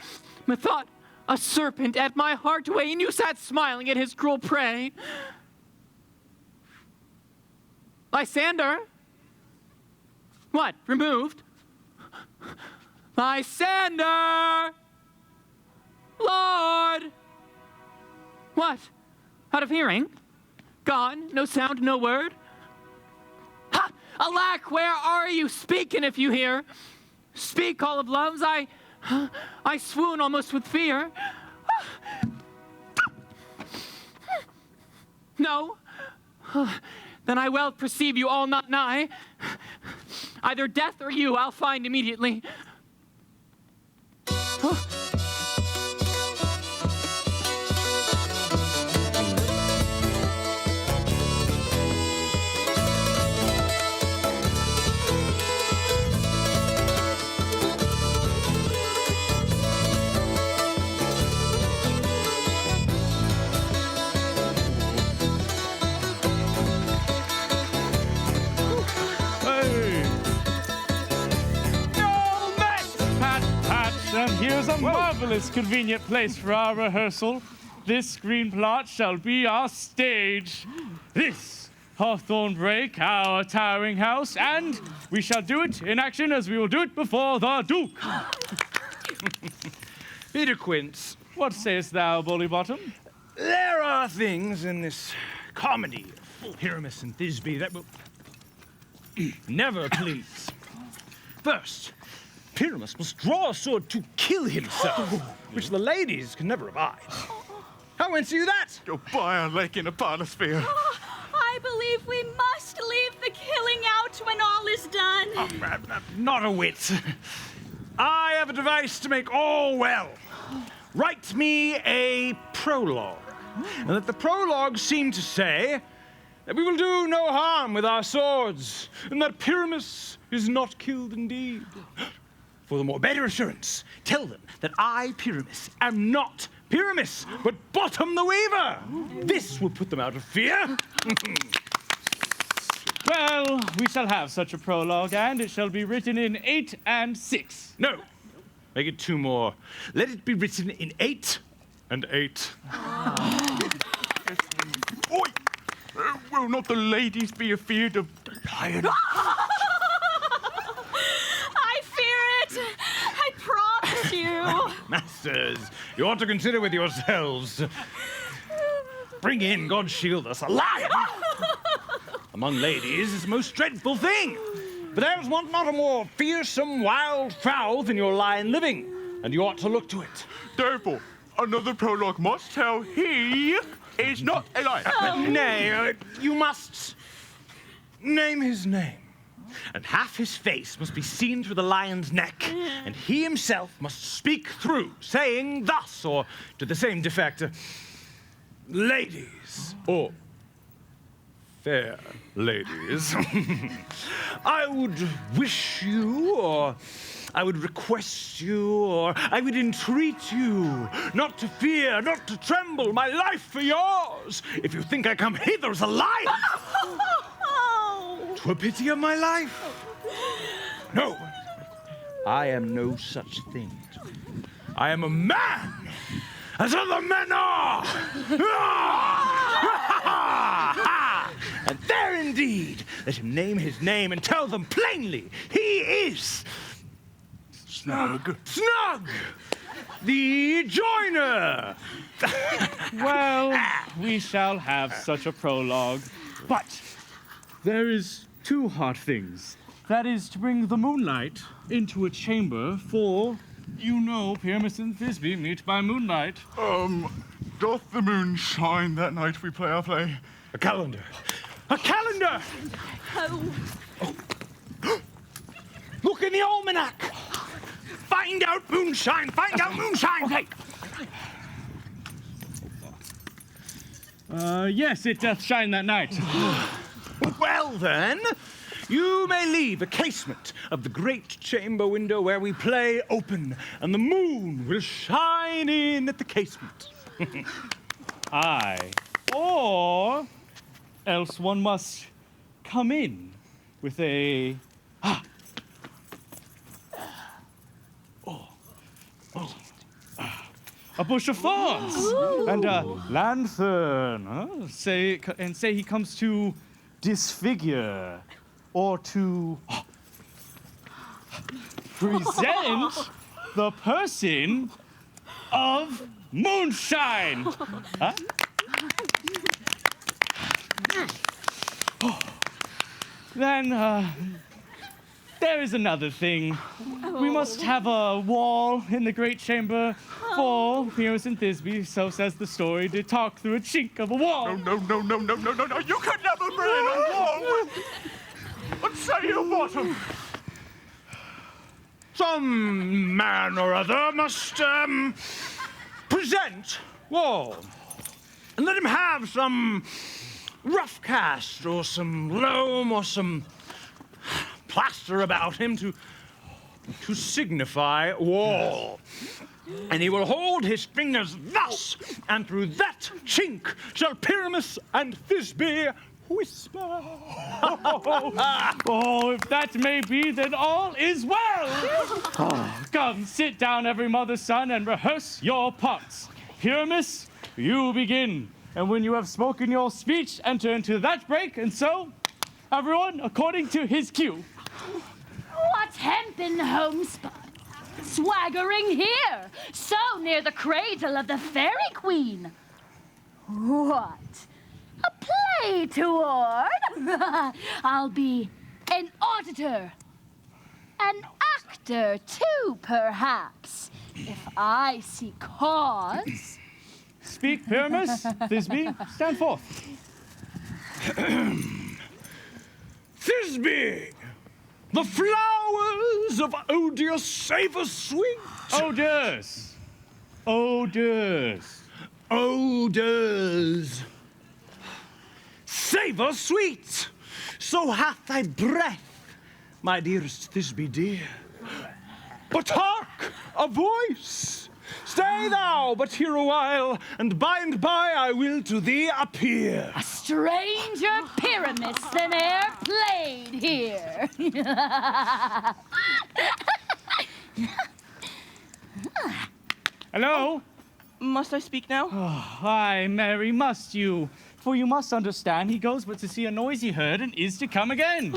Methought a serpent at my heart way, and you sat smiling at his cruel prey. Lysander? What, removed? Lysander! Lord! What? Out of hearing? Gone? No sound, no word? Ha! Alack, where are you? Speaking if you hear. Speak, all of loves. I swoon almost with fear. No? Then I well perceive you all not nigh. Either death or you I'll find immediately. And here's a marvelous convenient place for our rehearsal. This green plot shall be our stage. This Hawthorne Brake, our towering house, and we shall do it in action as we will do it before the Duke. Peter Quince, What sayest thou, Bullybottom? there are things in this comedy of Pyramus and Thisbe that will never please. First, Pyramus must draw a sword to kill himself, which the ladies can never abide. How answer you that? Go buy a lake in a potosphere. I believe we must leave the killing out when all is done. Not a whit. I have a device to make all well. Write me a prologue. And let the prologue seem to say that we will do no harm with our swords, and that Pyramus is not killed indeed. For the more better assurance, tell them that I, Pyramus, am not Pyramus, but Bottom the Weaver. This will put them out of fear. Well, we shall have such a prologue, and it shall be written in 8 and 6. No, make it 2 more. Let it be written in 8 and 8. Oi! Will not the ladies be afeard of the lion? I fear it. I promise you. Masters, you ought to consider with yourselves. Bring in, God shield us, a lion! Among ladies is the most dreadful thing. But there's one not a more fearsome wild fowl than your lion living, and you ought to look to it. Therefore, another prologue must tell he is not a lion. Nay, you must name his name. And half his face must be seen through the lion's neck, and he himself must speak through, saying thus, or to the same effect, ladies, or fair ladies, I would wish you, or I would request you, or I would entreat you not to fear, not to tremble, my life for yours, if you think I come hither as a lion. 'Twere pity of my life. No, I am no such thing. I am a man, as other men are. And there indeed, let him name his name and tell them plainly, he is Snug, the joiner. Well, we shall have such a prologue, but there is 2 hard things. That is to bring the moonlight into a chamber, for you know Pyramus and Thisbe meet by moonlight. Doth the moon shine that night we play our play? A calendar. A calendar! Look in the almanac! Find out moonshine! Find out moonshine! Okay. Yes, it doth shine that night. Well then, you may leave the casement of the great chamber window where we play open, and the moon will shine in at the casement. Aye. Or else one must come in with a a bush of thorns and a lantern. Say he comes to disfigure or to present the person of moonshine. Huh? Then there is another thing. We must have a wall in the great chamber for Pyramus and Thisbe, so says the story, to talk through a chink of a wall. No. You could never bring a wall. What say you, Bottom? Some man or other must present wall, and let him have some rough cast or some loam or some plaster about him to signify wall. And he will hold his fingers thus, and through that chink shall Pyramus and Thisbe whisper. Oh, if that may be, then all is well. Come, sit down, every mother's son, and rehearse your parts. Pyramus, you begin. And when you have spoken your speech, enter into that break, and so, everyone, according to his cue. What hempen homespun, swaggering here, so near the cradle of the fairy queen. What? A play toward? I'll be an auditor, an actor too, perhaps, if I see cause. Speak, Pyramus. Thisbe, stand forth. Thisbe, the flowers of Odious savor sweet. Odors. Odors. Odors. Savor sweet. So hath thy breath, my dearest Thisbe dear. But hark, a voice. Stay thou but here a while, and by I will to thee appear. A stranger Pyramus than e'er played here. Hello? Must I speak now? Aye, Mary, must you? For you must understand, he goes but to see a noisy herd and is to come again.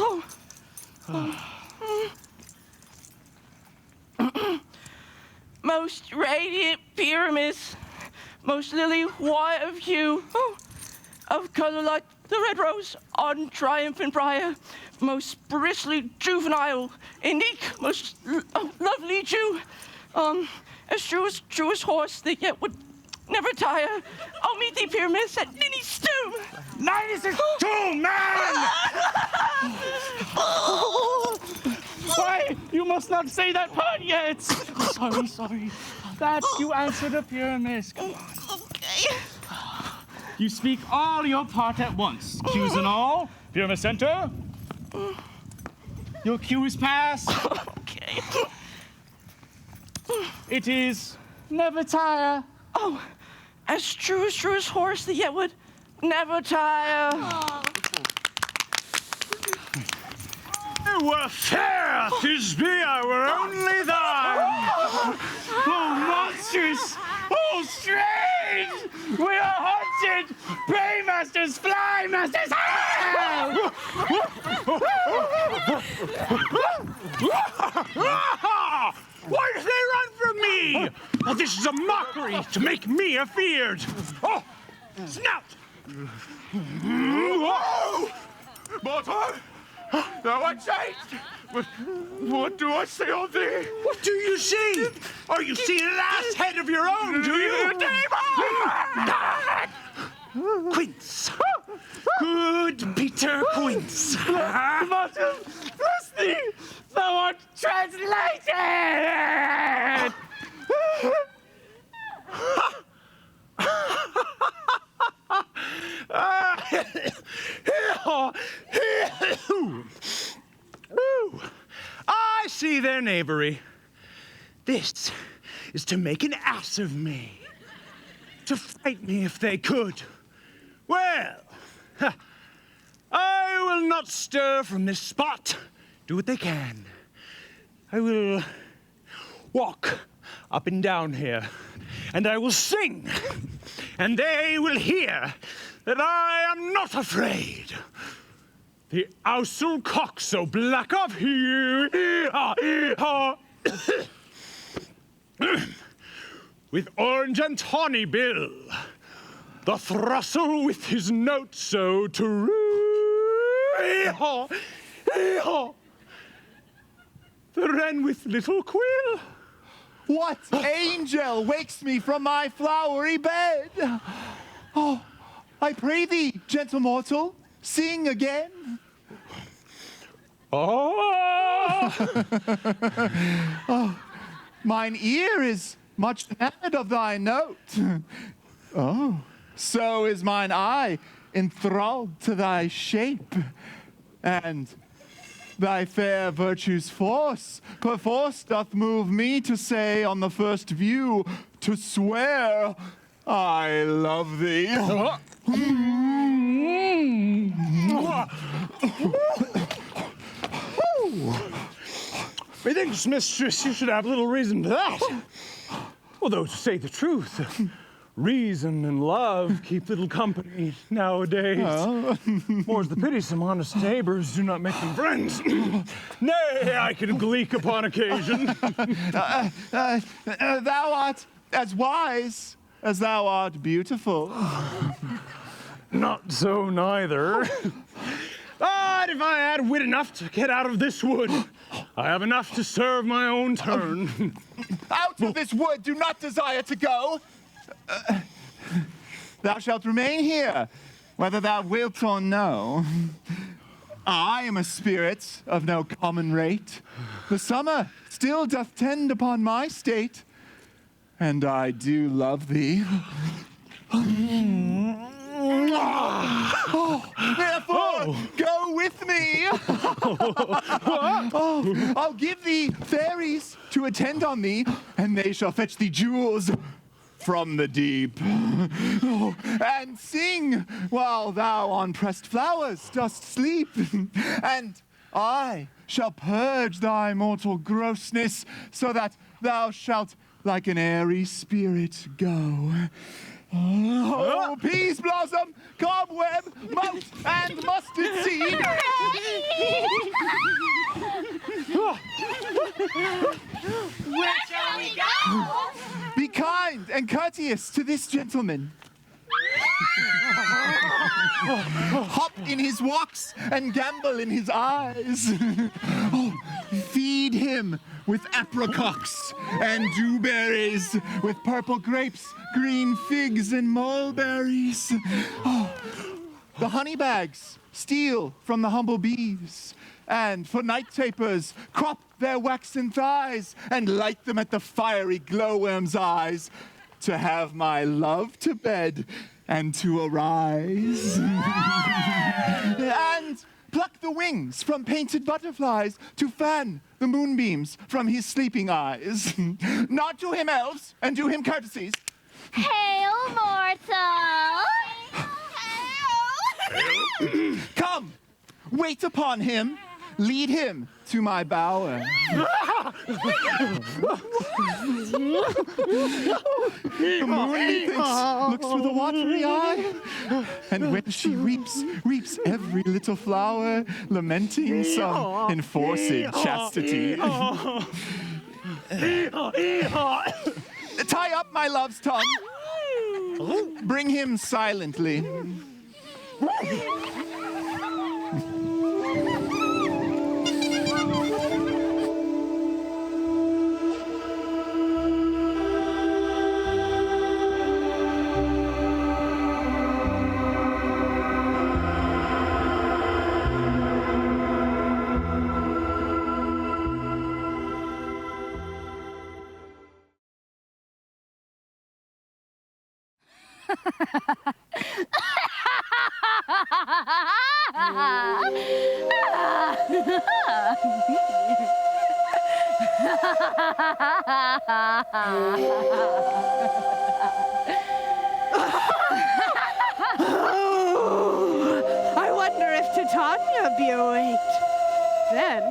Most radiant Pyramus, most lily white of hue, of color like the red rose on triumphant briar, most bristly juvenile, unique, most lovely Jew, as true as horse that yet would never tire. I'll meet thee, Pyramus, at Ninny's tomb. Ninny's tomb, man! Why, you must not say that part yet. Sorry. That you answered the Pyramus. Come on. Okay. You speak all your part at once. Cues and all. Pyramus, enter. Your cue is passed. Okay. It is never tire. Oh, as true as horse that yet would never tire. You were fair, Thisbe, I were only thine. Oh, monstrous! Oh, strange! We are haunted! Braymasters, flymasters, help! Why do they run from me? Oh, this is a mockery to make me afeared. Oh, snout! Whoa! Mortar, thou art changed. What do I see on thee? What do you see? Oh, you see an ass head of your own, do you? Quince. Good Peter Quince. Mortal, bless thee! Thou art translated! I see their knavery. This is to make an ass of me. To fight me if they could. Well, I will not stir from this spot. Do what they can. I will walk up and down here, and I will sing, and they will hear that I am not afraid. The ousel cock so black of hue, with orange and tawny bill, the throstle with his note so true, the wren with little quill. What angel wakes me from my flowery bed? Oh, I pray thee, gentle mortal, sing again. Oh! Oh, mine ear is much enamored of thy note. Oh, so is mine eye enthralled to thy shape, and thy fair virtue's force perforce doth move me to say on the first view, to swear I love thee. Methinks, mistress, you should have little reason to that. Although, to say the truth, reason and love keep little company nowadays. More's the pity some honest neighbors do not make them friends. Nay, I can gleek upon occasion. Thou art as wise as thou art beautiful. Not so neither. But if I had wit enough to get out of this wood, I have enough to serve my own turn. Out of this wood, do not desire to go. Thou shalt remain here, whether thou wilt or no, I am a spirit of no common rate. The summer still doth tend upon my state, and I do love thee. Therefore, go with me. I'll give thee fairies to attend on thee, and they shall fetch thee jewels from the deep. And sing while thou on pressed flowers dost sleep. And I shall purge thy mortal grossness, so that thou shalt like an airy spirit go. Oh, peas blossom, cobweb, moat, and mustard seed. Where shall we go? Be kind and courteous to this gentleman. Hop in his walks and gambol in his eyes. Oh, feed him with apricots and dewberries, with purple grapes, green figs, and mulberries. Oh, the honey bags steal from the humble bees, and for night tapers crop their waxen thighs and light them at the fiery glowworm's eyes, to have my love to bed and to arise. And pluck the wings from painted butterflies to fan the moonbeams from his sleeping eyes. Nod to him, elves, and do him courtesies. Hail, mortal! Come, wait upon him, lead him to my bower. The moon, methinks, looks with a watery eye, and when she weeps, weeps every little flower, lamenting some enforced chastity. Tie up my love's tongue. Bring him silently. I wonder if Titania be awake. Then,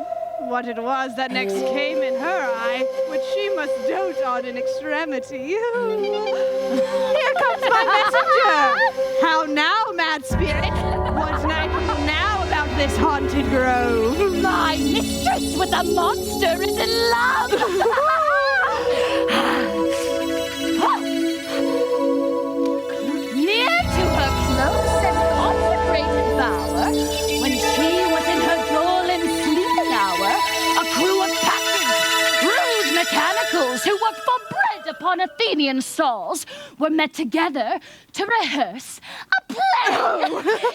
what it was that next came in her eye, which she must dote on in extremity. Here comes my messenger! How now, mad spirit? What night now about this haunted grove? My mistress with a monster is in love! Near to her close and consecrated bower, when she was in her golden sleeping hour, a crew of captains, rude mechanicals who worked for bread upon Athenian stalls, were met together to rehearse a play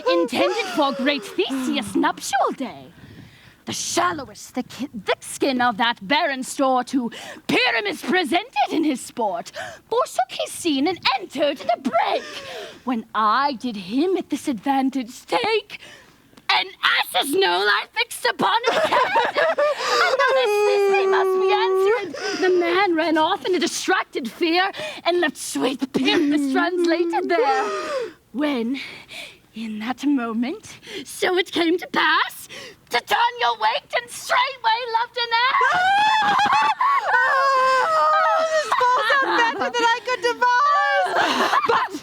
intended for great Theseus' nuptial day. The shallowest thick skin of that barren store to Pyramus presented in his sport, forsook his scene and entered the break, when I did him at this advantage take an ass's knoll I fixed upon his head. Another sissy must be answered. The man ran off in a distracted fear and left sweet Pyramus translated there. When, in that moment, so it came to pass, Titania waked and straightway loved an ass. This falls out better than I could devise. But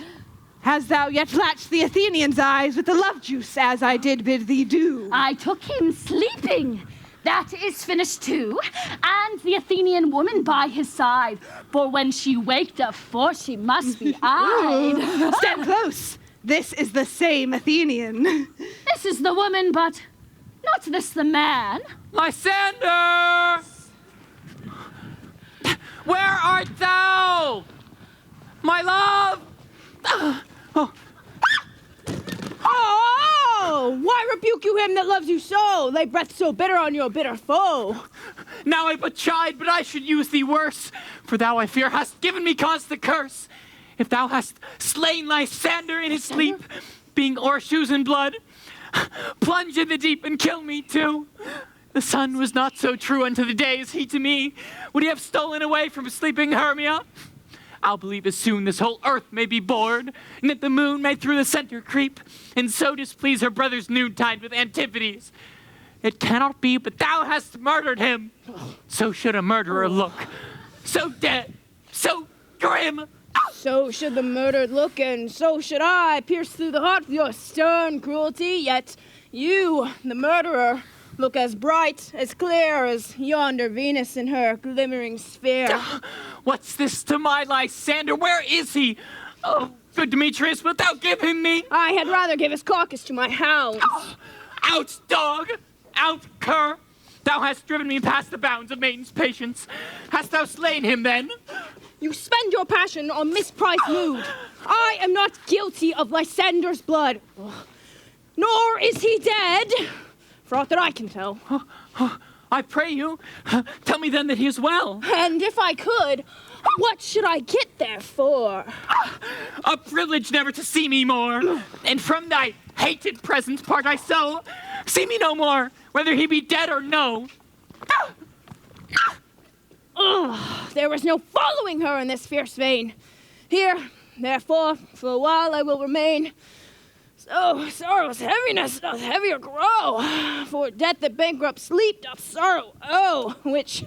hast thou yet latched the Athenian's eyes with the love juice, as I did bid thee do? I took him sleeping. That is finished too, and the Athenian woman by his side. For when she waked up, for she must be eyed. Stand close. This is the same Athenian. This is the woman, but not this the man. Lysander! Where art thou? My love! rebuke you him that loves you so. Lay breath so bitter on your bitter foe. Now I but chide, but I should use thee worse. For thou, I fear, hast given me cause to curse. If thou hast slain Lysander in his sleep, being o'ershoes in blood, plunge in the deep and kill me too. The sun was not so true unto the day as he to me. Would he have stolen away from sleeping Hermia? I'll believe as soon this whole earth may be bored, and that the moon may through the center creep, and so displease her brother's noontide with Antiphates. It cannot be, but thou hast murdered him. So should a murderer look. So dead, so grim. So should the murdered look, and so should I, pierce through the heart with your stern cruelty. Yet you, the murderer, look as bright, as clear as yonder Venus in her glimmering sphere. What's this to my Lysander? Where is he? Oh, good Demetrius, wilt thou give him me? I had rather give his carcass to my hounds. Out, dog! Out, cur! Thou hast driven me past the bounds of maiden's patience. Hast thou slain him, then? You spend your passion on mispriced mood. I am not guilty of Lysander's blood. Nor is he dead, for aught that I can tell. I pray you, tell me then that he is well. And if I could, what should I get there for? A privilege never to see me more. And from thy hated presence part I so. See me no more, whether he be dead or no. There was no following her in this fierce vein. Here, therefore, for a while I will remain. So sorrow's heaviness doth heavier grow, for death that bankrupt sleep doth sorrow owe, which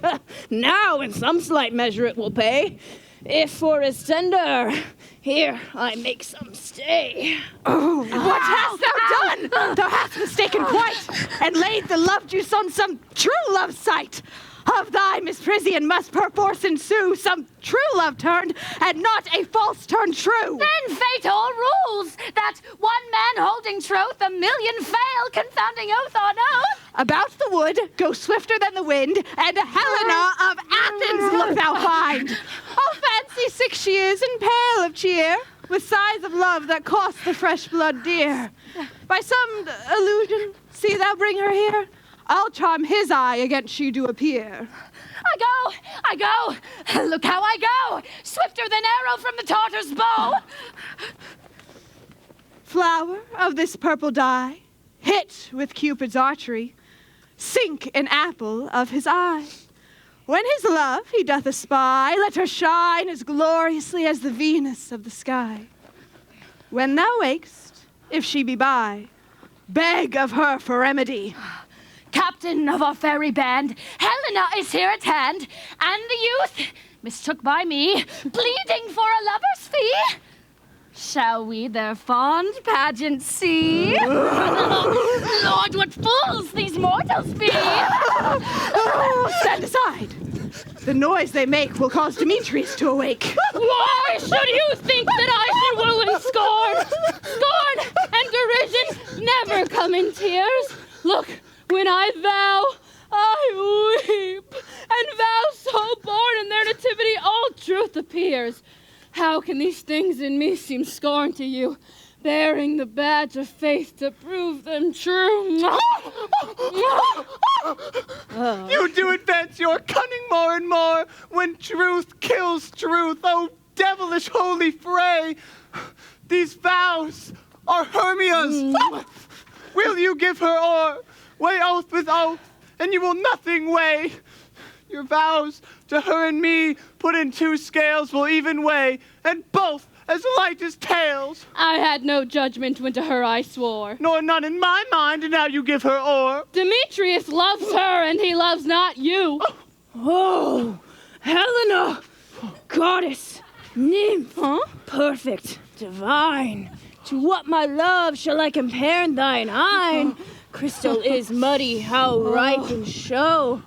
now in some slight measure it will pay. If for his tender, here I make some stay. Oh, what hast thou done? Thou hast mistaken quite, and laid the love juice on some true love sight. Of thy misprision must perforce ensue some true love turned, and not a false turned true. Then fate all rules, that one man holding troth, a million fail, confounding oath on oath. About the wood, go swifter than the wind, and Helena of Athens look thou find. Oh, fancy sick she is, and pale of cheer, with sighs of love that cost the fresh blood dear. By some illusion, see thou bring her here. I'll charm his eye against she do appear. I go, look how I go, swifter than arrow from the Tartar's bow. Flower of this purple dye, hit with Cupid's archery, sink an apple of his eye. When his love he doth espy, let her shine as gloriously as the Venus of the sky. When thou wakest, if she be by, beg of her for remedy. Captain of our fairy band, Helena is here at hand, and the youth, mistook by me, pleading for a lover's fee. Shall we their fond pageant see? Lord, what fools these mortals be! Stand aside. The noise they make will cause Demetrius to awake. Why should you think that I should woo and scorn? Scorn and derision never come in tears. Look, when I vow, I weep, and vows so born in their nativity all truth appears. How can these things in me seem scorn to you, bearing the badge of faith to prove them true? You do advance your cunning more and more when truth kills truth, oh devilish holy fray. These vows are Hermia's. Will you give her o'er? Weigh oath with oath, and you will nothing weigh. Your vows to her and me put in two scales will even weigh, and both as light as tails. I had no judgment when to her I swore. Nor none in my mind, and now you give her o'er. Demetrius loves her, and he loves not you. Oh, Helena, goddess, nymph, perfect, divine. To what my love shall I compare in thine eye? Crystal is muddy, how ripe in show.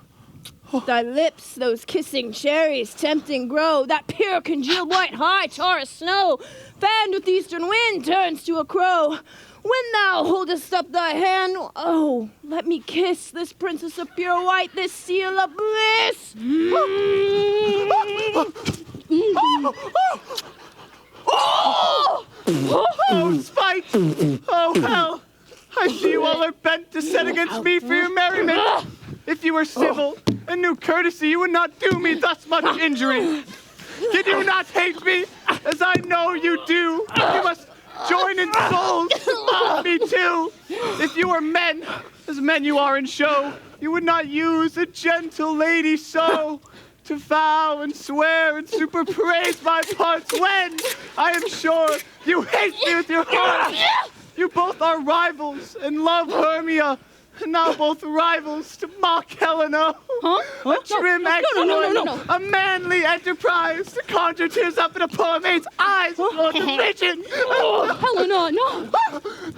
Thy lips, those kissing cherries, tempting grow. That pure congealed white high Taurus snow, fanned with eastern wind, turns to a crow. When thou holdest up thy hand, oh, let me kiss this princess of pure white, this seal of bliss. Oh, spite! Oh, hell! I see you all are bent against me for your merriment. If you were civil and knew courtesy, you would not do me thus much injury. Did you not hate me, as I know you do? You must join in souls to love me too. If you were men, as men you are in show, you would not use a gentle lady so to vow and swear and superpraise my parts when, I am sure, you hate me with your heart. You both are rivals and love Hermia, and now both rivals to mock Helena. Huh? A trim exploit, No. a manly enterprise to conjure tears up in a poor maid's eyes before the vision. Helena, no.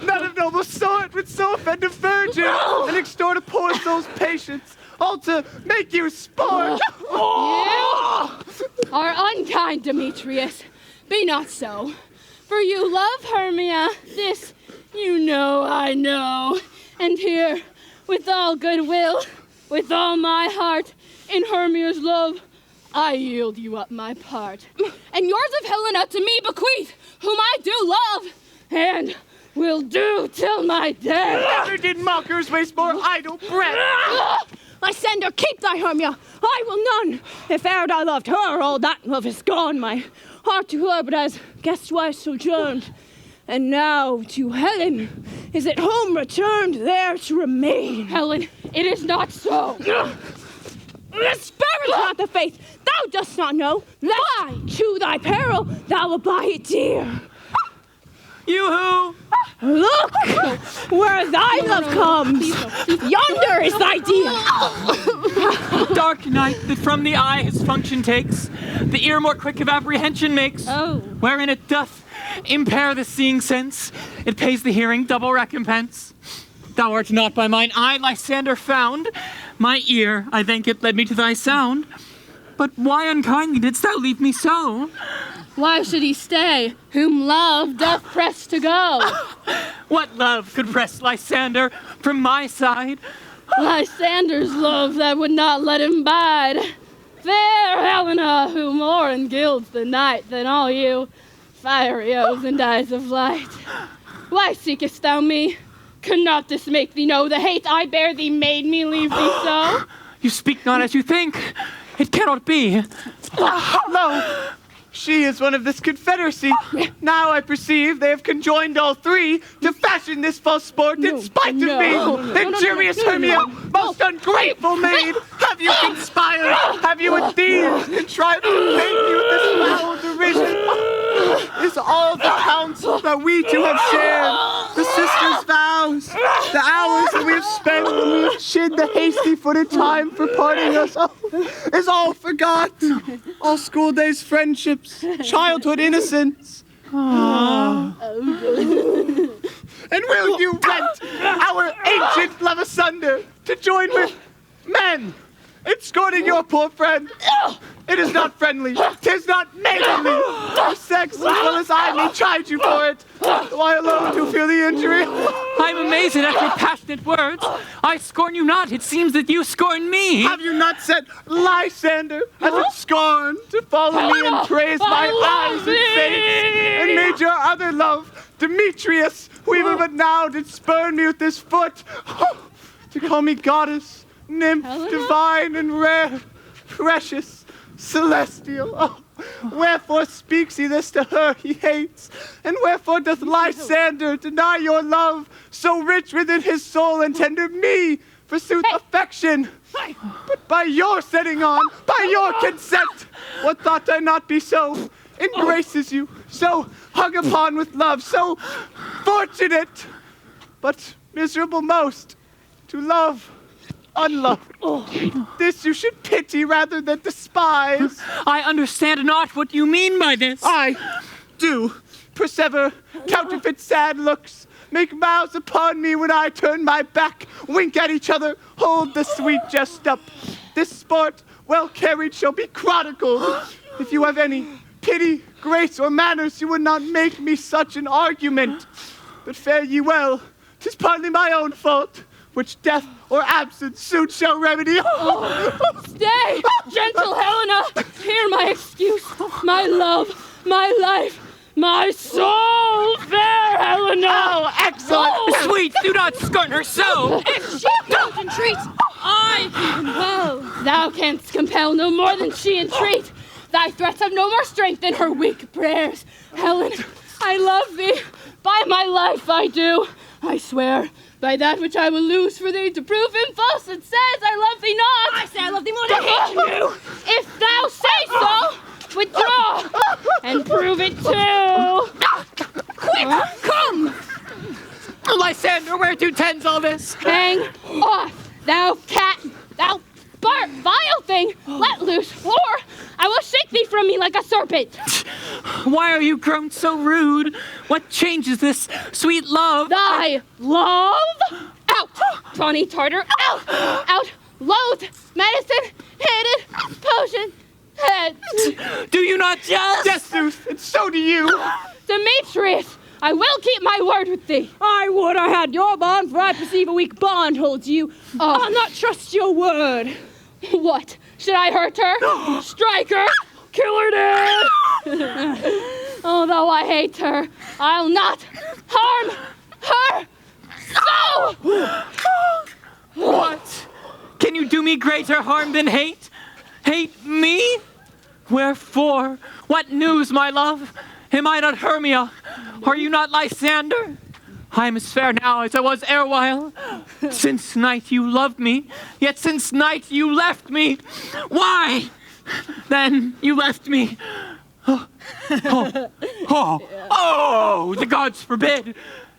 None of noble sort would so offend a virgin and extort a poor soul's patience, all to make you sport. You are unkind, Demetrius. Be not so. For you love Hermia. This you know I know. And here, with all goodwill, with all my heart, in Hermia's love, I yield you up my part. And yours of Helena to me bequeath, whom I do love, and will do till my death. Never did mockers waste more idle breath. Lysander, keep thy Hermia. I will none. If e'er I loved her, all that love is gone. My heart to her but as guestwise sojourned. And now to Helen is at home returned, there to remain. Helen, it is not so. Spare is not the faith. Thou dost not know. Lie to thy peril, thou will buy it dear. Yoo-hoo! Look where thy love comes. Yonder is thy dear. Dark night that from the eye his function takes, the ear more quick of apprehension makes, wherein it doth impair the seeing sense, it pays the hearing double recompense. Thou art not by mine eye, Lysander, found. My ear, I thank it, led me to thy sound. But why unkindly didst thou leave me so? Why should he stay, whom love doth press to go? What love could press Lysander from my side? Lysander's love that would not let him bide. Fair Helena, who more engilds the night than all you fiery oaths and eyes of light. Why seekest thou me? Could not this make thee know the hate I bear thee made me leave thee so? You speak not as you think. It cannot be. Lo, she is one of this confederacy. Now I perceive they have conjoined all three to fashion this false sport in spite of me. Injurious Hermia, most ungrateful maid, have you conspired? Have you indeed contrived to make me with this foul derision? Is all the counsel that we two have shared, the sisters' vows, the hours that we have spent when we have chid the hasty-footed time for parting us, is all forgot? All school days friendships, childhood innocence. And will you rent our ancient love asunder to join with men, escorting your poor friend? It is not friendly, 'tis not maidenly. Your sex, as well as I, may chide you for it, though I alone do feel the injury. I'm amazed at your passionate words. I scorn you not, it seems that you scorn me. Have you not set Lysander as a scorn to follow me and praise my eyes and face, and made your other love, Demetrius, who even but now did spurn me with his foot, to call me goddess, nymph, divine and rare, precious, celestial. Oh, wherefore speaks he this to her he hates? And wherefore doth Lysander deny your love, so rich within his soul and tender me, forsooth affection? But by your setting on, by your consent, what thought I not be so, embraces you, so hung upon with love, so fortunate, but miserable most, to love unloved. This you should pity rather than despise. I understand not what you mean by this. I do persever, counterfeit sad looks, make mouths upon me when I turn my back, wink at each other, hold the sweet jest up. This sport, well carried, shall be chronicled. If you have any pity, grace, or manners, you would not make me such an argument. But fare ye well, 'tis partly my own fault, which death or absence soon shall remedy. Stay, gentle Helena! Hear my excuse, my love, my life, My soul, fair Helena! Oh, excellent! Sweet, do not scorn her so! If she don't entreat, I can compel. Thou canst compel no more than she entreat. Thy threats have no more strength than her weak prayers. Helen, I love thee. By my life I do. I swear, by that which I will lose for thee, to prove him false that says I love thee not. I say I love thee more than I hate you. If thou say so, withdraw and prove it too. Quick, come! Lysander, where to tends all this? Hang off, thou cat, thou vile thing. Let loose, or I will shake thee from me like a serpent. Why are you grown so rude? What changes this sweet love? Thy love? Out, Tawny Tartar, out, out, loathe, medicine, hated, potion, head. Do you not jest? Yes, Zeus, and so do you. Demetrius, I will keep my word with thee. I would I had your bond, for I perceive a weak bond holds you. I'll not trust your word. What? Should I hurt her? Strike her? Kill her dead? Although I hate her, I'll not harm her so! What? Can you do me greater harm than hate? Hate me? Wherefore? What news, my love? Am I not Hermia? Are you not Lysander? I am as fair now as I was erewhile. Since night you loved me, yet since night you left me. Why? Then you left me. Oh, the gods forbid.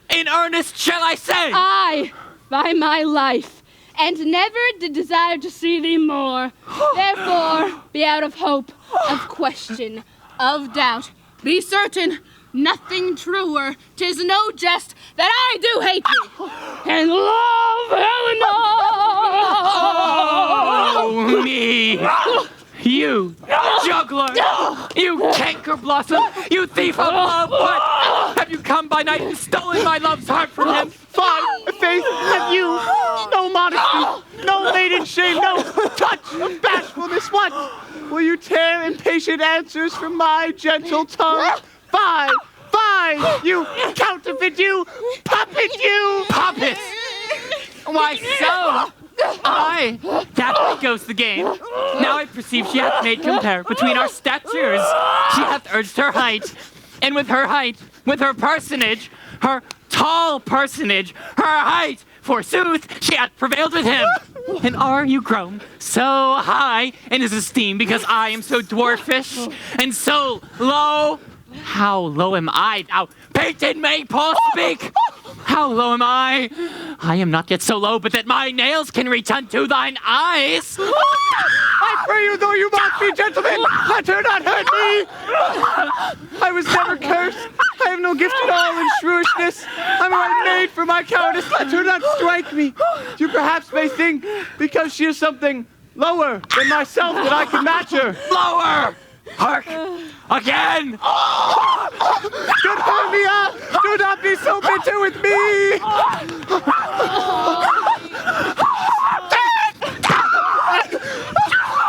In earnest shall I say? I, by my life, and never did desire to see thee more. Therefore, be out of hope, of question, of doubt. Be certain, nothing truer. 'Tis no jest that I do hate thee, and love Helena. Oh, me. You, juggler! You canker blossom! You thief of love! What? Have you come by night and stolen my love's heart from him? Fine, Faith, have you no modesty, no maiden shame, no touch of bashfulness? What? Will you tear impatient answers from my gentle tongue? Fine, you counterfeit, you puppet, you! Puppet! Why so? Aye, that way goes the game. Now I perceive she hath made compare between our statures. She hath urged her height, and with her height, with her personage, her tall personage, her height, forsooth, she hath prevailed with him. And are you grown so high in his esteem because I am so dwarfish and so low? How low am I, thou painted maypole, speak? How low am I? I am not yet so low, but that my nails can reach unto thine eyes. I pray you, though you mock me, gentlemen, let her not hurt me. I was never cursed. I have no gift at all in shrewishness. I'm right made for my cowardice. Let her not strike me. You perhaps may think, because she is something lower than myself, that I can match her. Lower! Hark! Again! Good Hermia, do not be so bitter with me!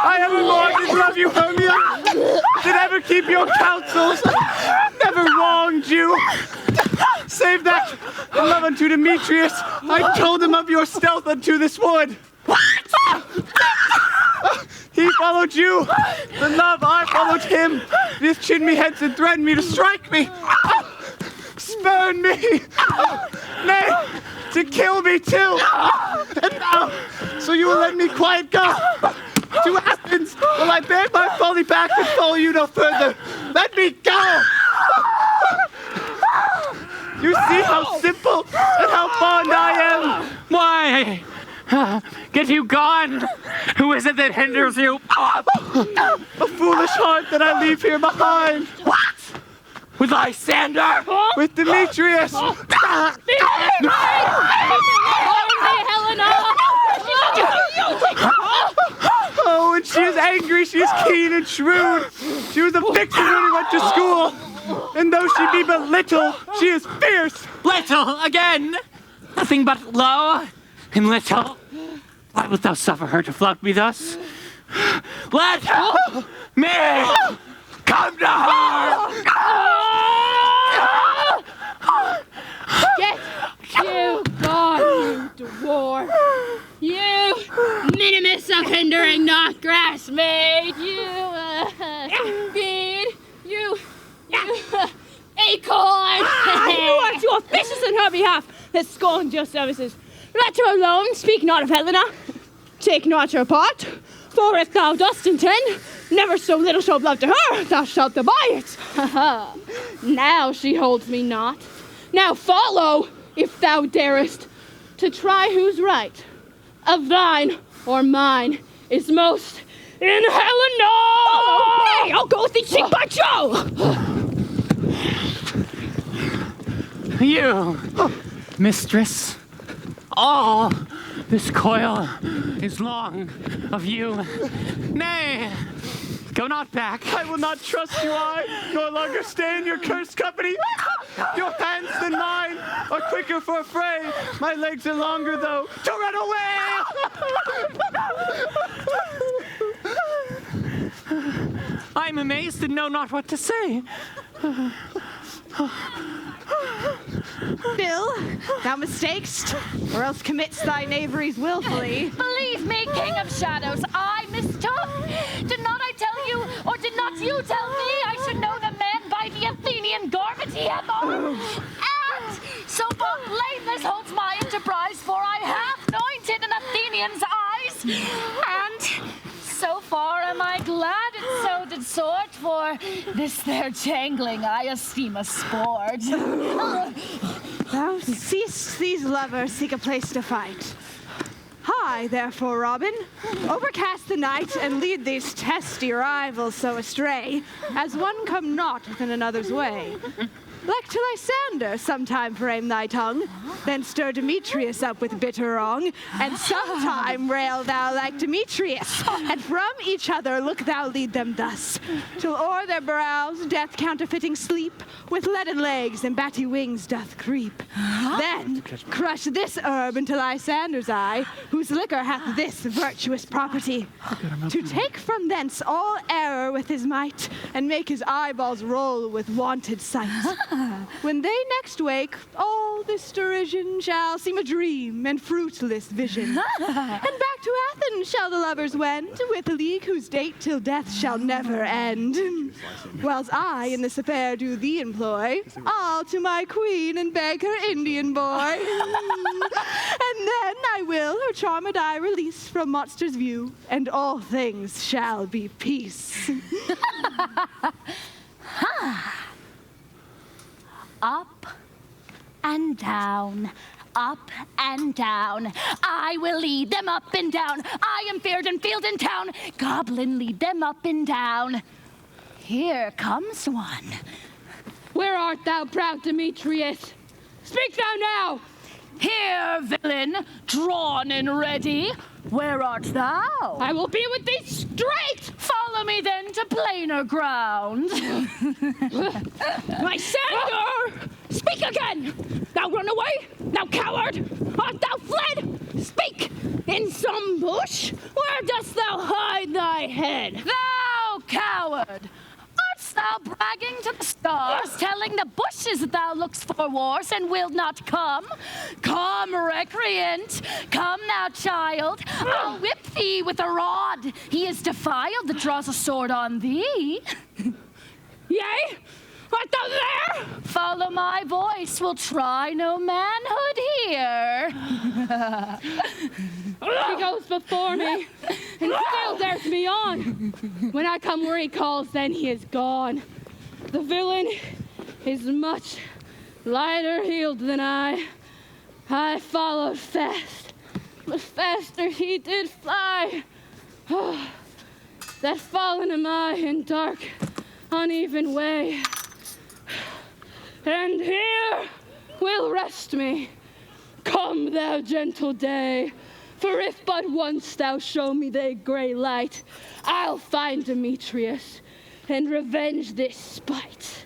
I ever more did love you, Hermia. Did ever keep your counsels. Never wronged you. Save that in love unto Demetrius. I told him of your stealth unto this wood. He followed you. The love I followed him. He hath chinned me hence and threatened me to strike me. Spurn me. Nay, to kill me too. And now, so you will let me quiet go. To Athens will I bear my folly back and follow you no further. Let me go. You see how simple and how fond I am. Why? Get you gone! Who is it that hinders you? A foolish heart that I leave here behind. What? With Lysander? With Demetrius. Oh, and she is angry. She is keen and shrewd. She was a vixen when we went to school. And though she be but little, she is fierce. Little again? Nothing but low and little. Why wilt thou suffer her to flout me thus? Let me come to her! made you feed you acorn. You are too officious on her behalf that scorned your services. Let her alone, speak not of Helena. Take not her part, for if thou dost intend, never so little show of love to her, thou shalt abide it. Now she holds me not. Now follow, if thou darest, to try who's right, of thine or mine, is most in Helena. Oh, nay, I'll go with thee cheek by jowl. You, mistress, all this coil is long of you. Nay, go not back. I will not trust you, I no longer stay in your cursed company. Your hands than mine are quicker for a fray. My legs are longer, though, to run away. I'm amazed and know not what to say. Bill, thou mistakest, or else commits thy knaveries willfully. Believe me, King of Shadows, I mistook. Did not I tell you, or did not you tell me I should know the man by the Athenian garment he hath on? And so far blameless holds my enterprise, for I have anointed an Athenian's eyes. And so far am I glad it so did sort, for this their jangling I esteem a sport. Thou seest these lovers seek a place to fight. Hie, therefore, Robin, overcast the night and lead these testy rivals so astray, as one come not within another's way. Like to Lysander, sometime frame thy tongue, then stir Demetrius up with bitter wrong, and sometime rail thou like Demetrius, and from each other look thou lead them thus, till o'er their brows death counterfeiting sleep, with leaden legs and batty wings doth creep. Then crush this herb into Lysander's eye, whose liquor hath this virtuous property, to take from thence all error with his might, and make his eyeballs roll with wonted sight. When they next wake, all this derision shall seem a dream and fruitless vision. And back to Athens shall the lovers wend, with a league whose date till death shall never end. Whiles I in this affair do thee employ, all to my queen and beg her Indian boy. And then I will her charmed eye release from monster's view, and all things shall be peace. Up and down, up and down. I will lead them up and down. I am feared in field and town. Goblin, lead them up and down. Here comes one. Where art thou, proud Demetrius? Speak thou now! Here, villain, drawn and ready. Where art thou? I will be with thee straight! Follow me then to plainer ground. Lysander! Speak again! Thou run away? Thou coward! Art thou fled? Speak! In some bush? Where dost thou hide thy head? Thou coward! Art thou bragging to the stars, telling the bushes that thou lookst for wars and wilt not come? Come, recreant, come now, child. I'll whip thee with a rod. He is defiled that draws a sword on thee. Yea? Art thou there? Follow my voice, we'll try no manhood here. He goes before me, and still dares me on. When I come where he calls, then he is gone. The villain is much lighter heeled than I. I followed fast, but faster he did fly. That fallen am I in dark, uneven way. And here will rest me. Come, thou gentle day. For if but once thou show me thy grey light, I'll find Demetrius and revenge this spite.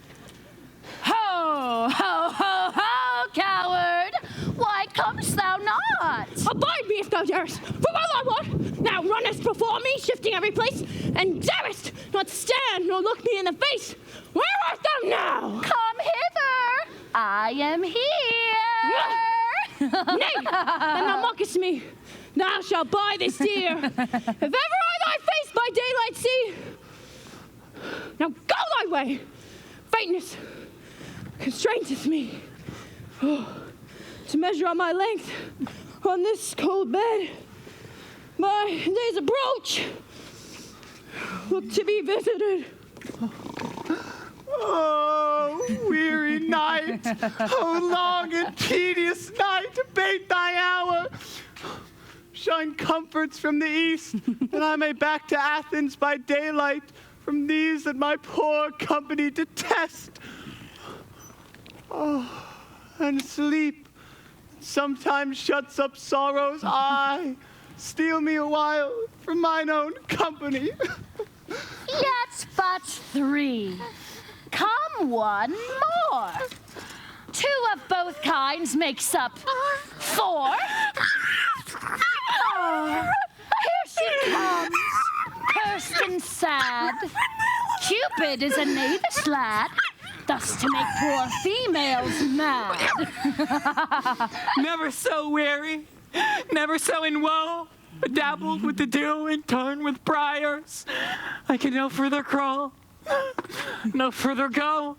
Ho, ho, ho, ho, coward! Why comest thou not? Abide me if thou darest, for well I wot, thou runnest before me, shifting every place, and darest not stand nor look me in the face. Where art thou now? Come hither! I am here! Nay, then thou mockest me. Thou shalt buy this dear. If ever I thy face by daylight see. Now go thy way. Faintness constraineth me to measure out my length on this cold bed. My days approach. Look to be visited. Oh, weary night! Oh, long and tedious night! Abate thy hour! Shine comforts from the east, that I may back to Athens by daylight, from these that my poor company detest. Oh, and sleep sometimes shuts up sorrow's eye. Steal me a while from mine own company. Yet but 3. Come one more. 2 of both kinds makes up 4. Oh, here she comes, cursed and sad. Cupid is a knavish lad, thus to make poor females mad. Never so weary, never so in woe, dabbled with the dew and torn with briars. I can no further crawl, no further go.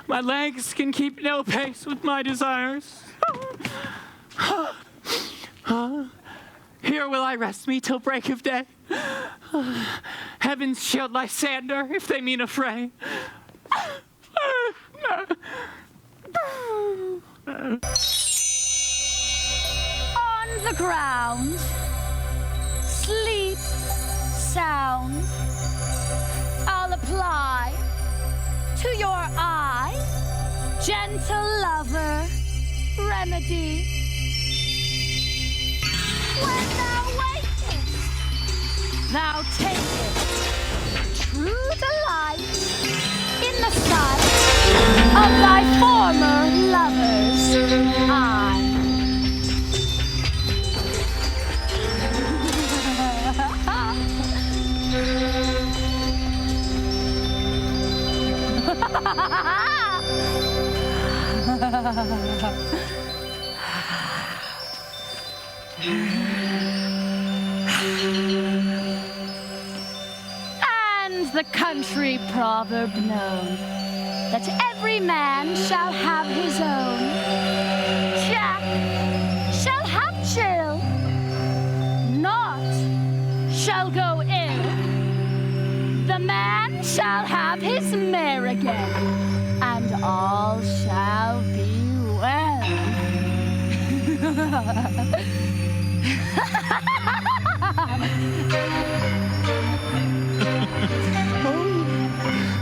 My legs can keep no pace with my desires. Here will I rest me till break of day. Heavens shield Lysander if they mean a fray. On the ground, sleep sound. I'll apply to your eye, gentle lover, remedy. When thou wakest, thou takest true delight in the sight of thy former lover's eye. And the country proverb known, that every man shall have his own. Jack shall have Jill, naught shall go ill. The man shall have his mare again, and all shall be well.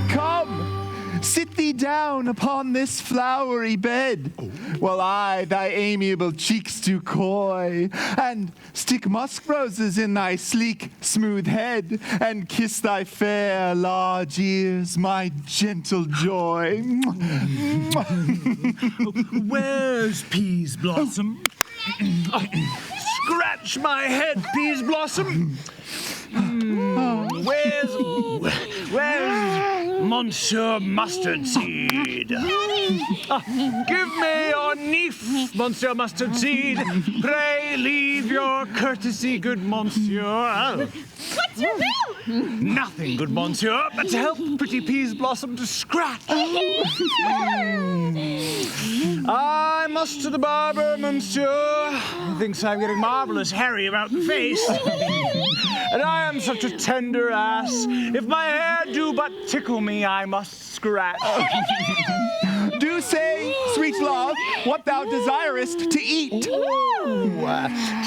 Come, sit thee down upon this flowery bed, while I thy amiable cheeks do coy, and stick musk roses in thy sleek, smooth head, and kiss thy fair, large ears, my gentle joy. Where's Peas Blossom? Scratch my head, Peas Blossom. Where's Monsieur Mustard Seed? Give me your nief, Monsieur Mustard Seed. Pray leave your courtesy, good Monsieur. What's your bill? Nothing, good Monsieur, but to help pretty Peas Blossom to scratch. I must to the barber, Monsieur. He thinks I'm getting marvelous hairy about the face. And I am such a tender ass. If my hair do but tickle me, I must scratch. Do say, sweet love, what thou desirest to eat.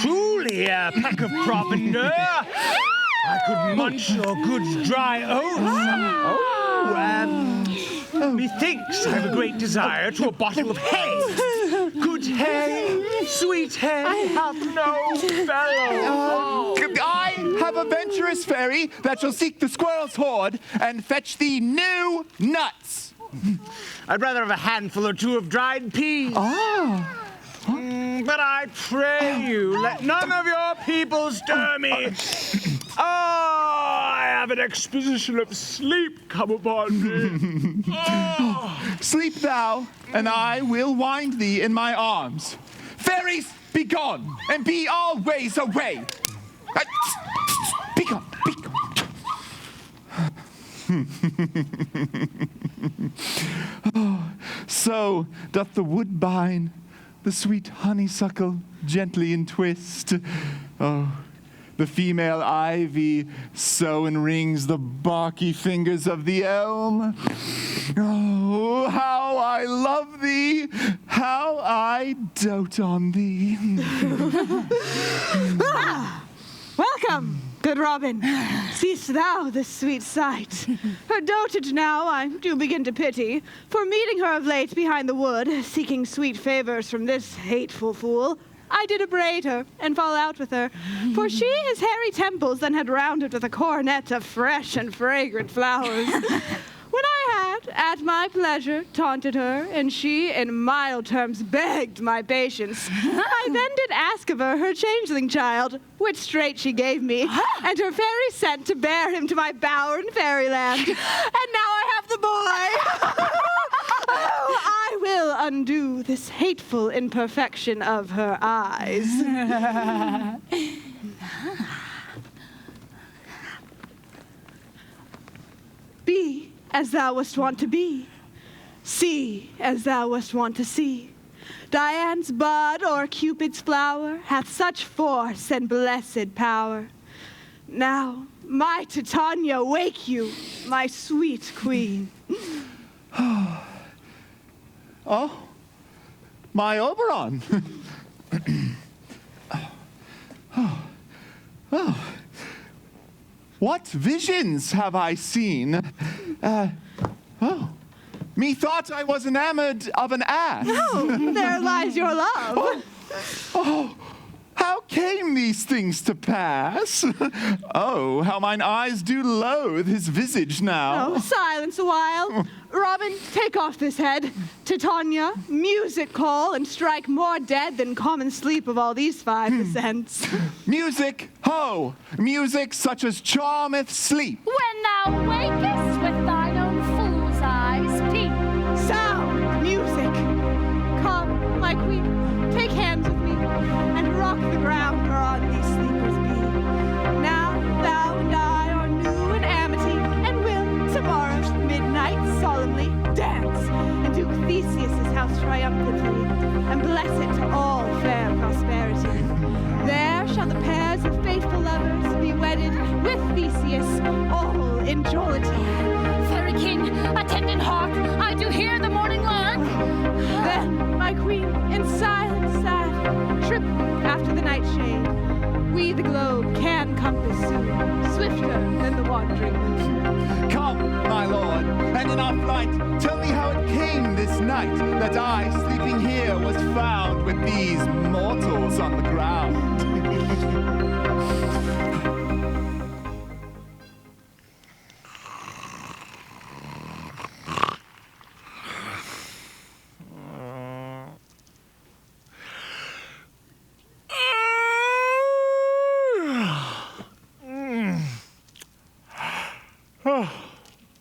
Truly a peck of provender. I could munch your good dry oats. Methinks I have a great desire to a bottle of hay. Good hay, sweet hay, hath no fellow. I have a venturous fairy that shall seek the squirrel's hoard and fetch thee new nuts. I'd rather have a handful or two of dried peas. But I pray you, let none of your people stir me. I have an exposition of sleep come upon me. Sleep thou, and I will wind thee in my arms. Fairies, be gone, and be always away. Be gone, be gone. Oh, so doth the woodbine, the sweet honeysuckle gently entwist. Oh, the female ivy so enrings the barky fingers of the elm. Oh, how I love thee, how I dote on thee. Welcome, good Robin. Seest thou this sweet sight? Her dotage now I do begin to pity, for meeting her of late behind the wood, seeking sweet favors from this hateful fool, I did upbraid her and fall out with her, for she his hairy temples then had rounded with a coronet of fresh and fragrant flowers. When I had, at my pleasure, taunted her, and she in mild terms begged my patience, I then did ask of her changeling child, which straight she gave me, and her fairy sent to bear him to my bower in fairyland. And now I have the boy. Oh, I will undo this hateful imperfection of her eyes. Be as thou wast wont to be, see as thou wast wont to see. Dian's bud or Cupid's flower hath such force and blessed power. Now, my Titania, wake you, my sweet queen. Oh, my Oberon. Oh. What visions have I seen? Methought I was enamored of an ass. Oh, there lies your love. Oh, how came these things to pass? Oh, how mine eyes do loathe his visage now. Oh, silence a while. Robin, take off this head. Titania, music call and strike more dead than common sleep of all these 5%. Music, ho! Music such as charmeth sleep. When thou wakest with thine own fool's eyes peep. Sound, music. Come, my queen, take hands with me, and rock the ground whereon these sleepers be. Now thou and I are new in amity, and will tomorrow midnight solemnly dance in Duke Theseus' house triumphantly, and bless it to all fair prosperity. There shall the pairs of faithful lovers be wedded with Theseus, all in jollity. Fairy king, attendant hark, I do hear the morning lark. Then, my queen, in silence sad, trip after the nightshade. We the globe can compass soon, swifter than the wandering moon. Come, my lord, and in our flight, tell me how it came this night that I, sleeping here, was found with these mortals on the ground.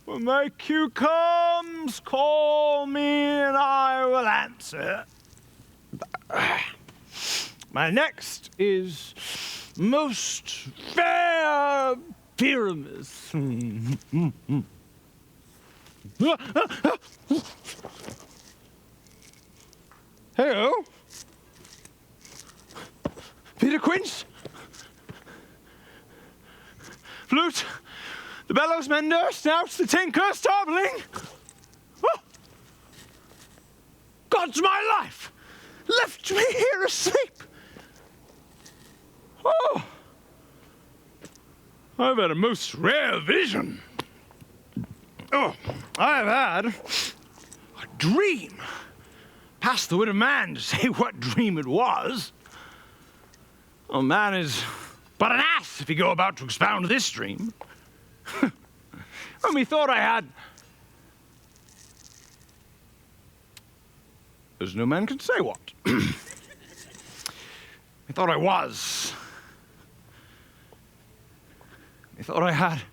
When my cue comes, call me and I will answer. My next is most fair Pyramus. Hello? Peter Quince? Flute? The bellows mender, snouts, the tinker, starveling. Oh. God's my life! Left me here asleep! Oh! I've had a most rare vision. Oh, I've had a dream. Past the wit of man to say what dream it was. Oh, man is but an ass if he go about to expound this dream. Well, methought I had. As no man can say what. Methought I was. Methought I had.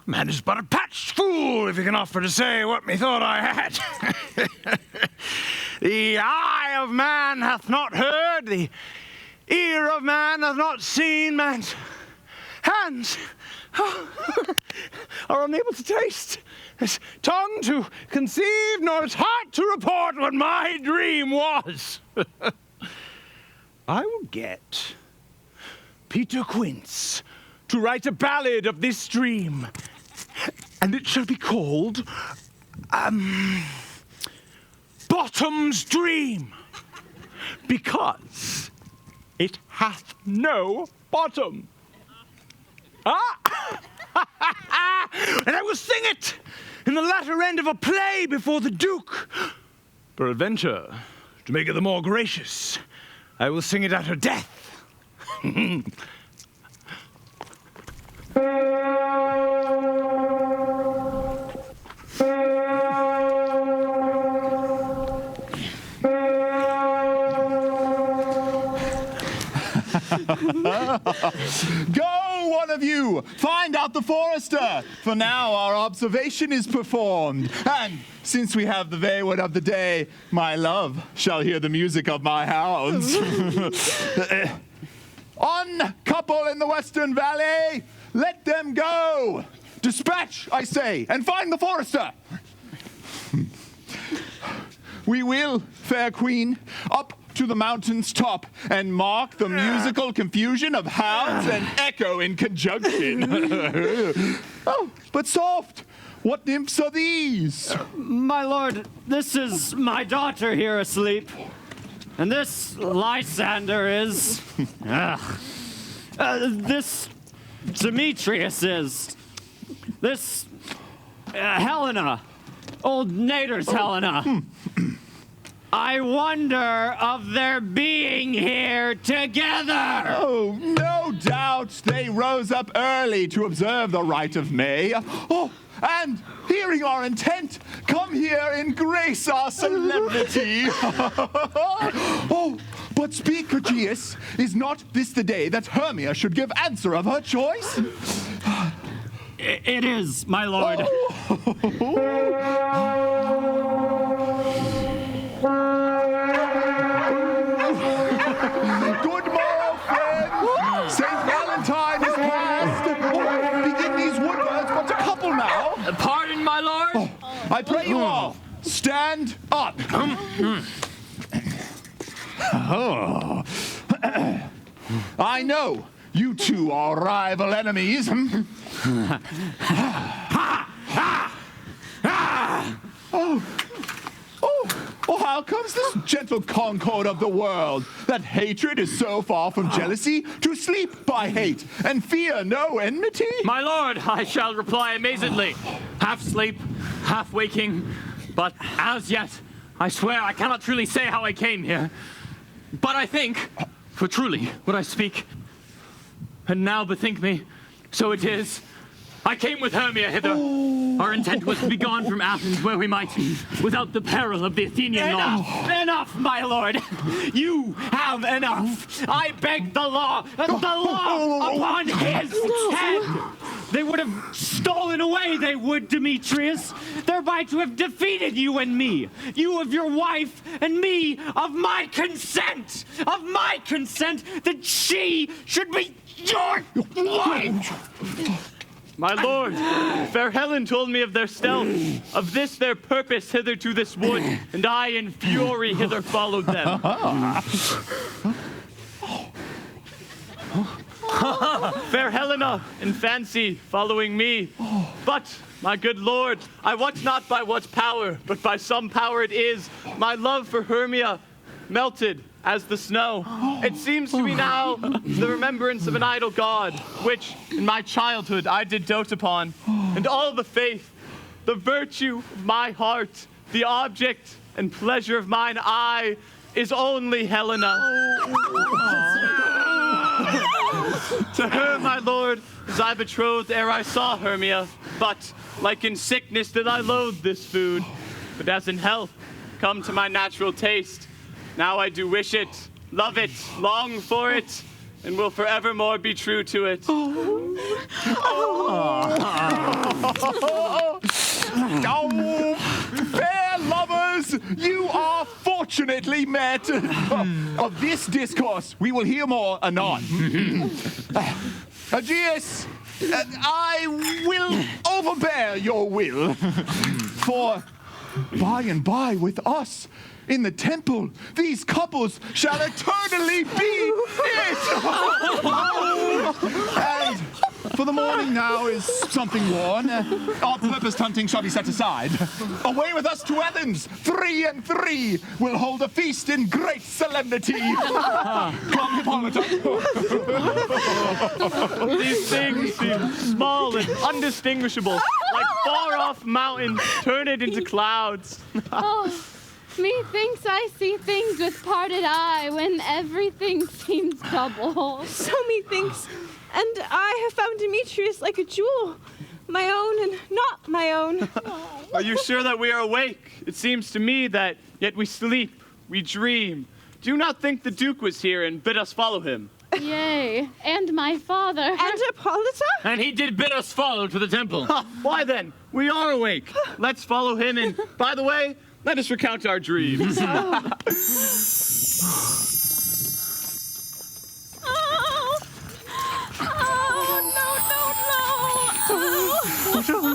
Man is but a patched fool if he can offer to say what methought I had. The eye of man hath not heard, the ear of man hath not seen, man's hands are unable to taste, his tongue to conceive, nor his heart to report what my dream was. I will get Peter Quince to write a ballad of this dream, and it shall be called Bottom's Dream, because it hath no bottom. And I will sing it in the latter end of a play before the Duke. Peradventure, to make it the more gracious, I will sing it at her death. Go, one of you! Find out the forester! For now our observation is performed. And since we have the wayward of the day, my love shall hear the music of my hounds. On, couple in the Western Valley! Let them go! Dispatch, I say, and find the forester! We will, fair queen, up to the mountain's top and mark the musical confusion of hounds and echo in conjunction. Oh, but soft! What nymphs are these? My lord, this is my daughter here asleep. And this Lysander is... this Demetrius is... This Helena. Old Nader's Helena. I wonder of their being here together. Oh, no doubt they rose up early to observe the rite of May. Oh, and hearing our intent, come here and grace our solemnity. Oh, but speak, Cogius, is not this the day that Hermia should give answer of her choice? It is, my lord. Good morrow, friends. St. Valentine is past. Oh, begin these woodwords but a couple now. Pardon, my lord? Oh, I pray you all, stand up. Oh. I know you two are rival enemies. Oh, how comes this gentle concord of the world, that hatred is so far from jealousy, to sleep by hate, and fear no enmity? My lord, I shall reply amazedly, half sleep, half waking, but as yet, I swear I cannot truly say how I came here. But I think, for truly would I speak, and now bethink me, so it is, I came with Hermia hither. Our intent was to be gone from Athens, where we might, without the peril of the Athenian law. Enough, my lord. You have enough. I beg the law upon his head. They would have stolen away, they would, Demetrius, thereby to have defeated you and me. You of your wife, and me of my consent. Of my consent that she should be your wife. My lord, fair Helen told me of their stealth, of this their purpose hither to this wood, and I in fury hither followed them. Fair Helena, in fancy, following me. But, my good lord, I wot not by what power, but by some power it is, my love for Hermia melted as the snow. It seems to me now the remembrance of an idol god, which in my childhood I did dote upon, and all the faith, the virtue of my heart, the object and pleasure of mine eye is only Helena. To her, my lord, was I betrothed ere I saw Hermia, but like in sickness did I loathe this food, but as in health come to my natural taste. Now I do wish it, love it, long for it, and will forevermore be true to it. Oh, fair lovers, you are unfortunately met. Of this discourse, we will hear more anon. Aegeus, I will overbear your will. For by and by with us in the temple, these couples shall eternally be it. And for the morning now is something worn. Our purposed hunting shall be set aside. Away with us to Athens. 3 and 3 will hold a feast in great solemnity. Come, Hippolyta. These things seem small and undistinguishable, like far-off mountains. Turn it into clouds. Oh, methinks I see things with parted eye when everything seems double. So methinks, and I have found Demetrius like a jewel, my own and not my own. Are you sure that we are awake? It seems to me that yet we sleep, we dream. Do you not think the Duke was here and bid us follow him? Yea, and my father. And Hippolyta? And he did bid us follow to the temple. Why then, we are awake. Let's follow him, and by the way, let us recount our dreams.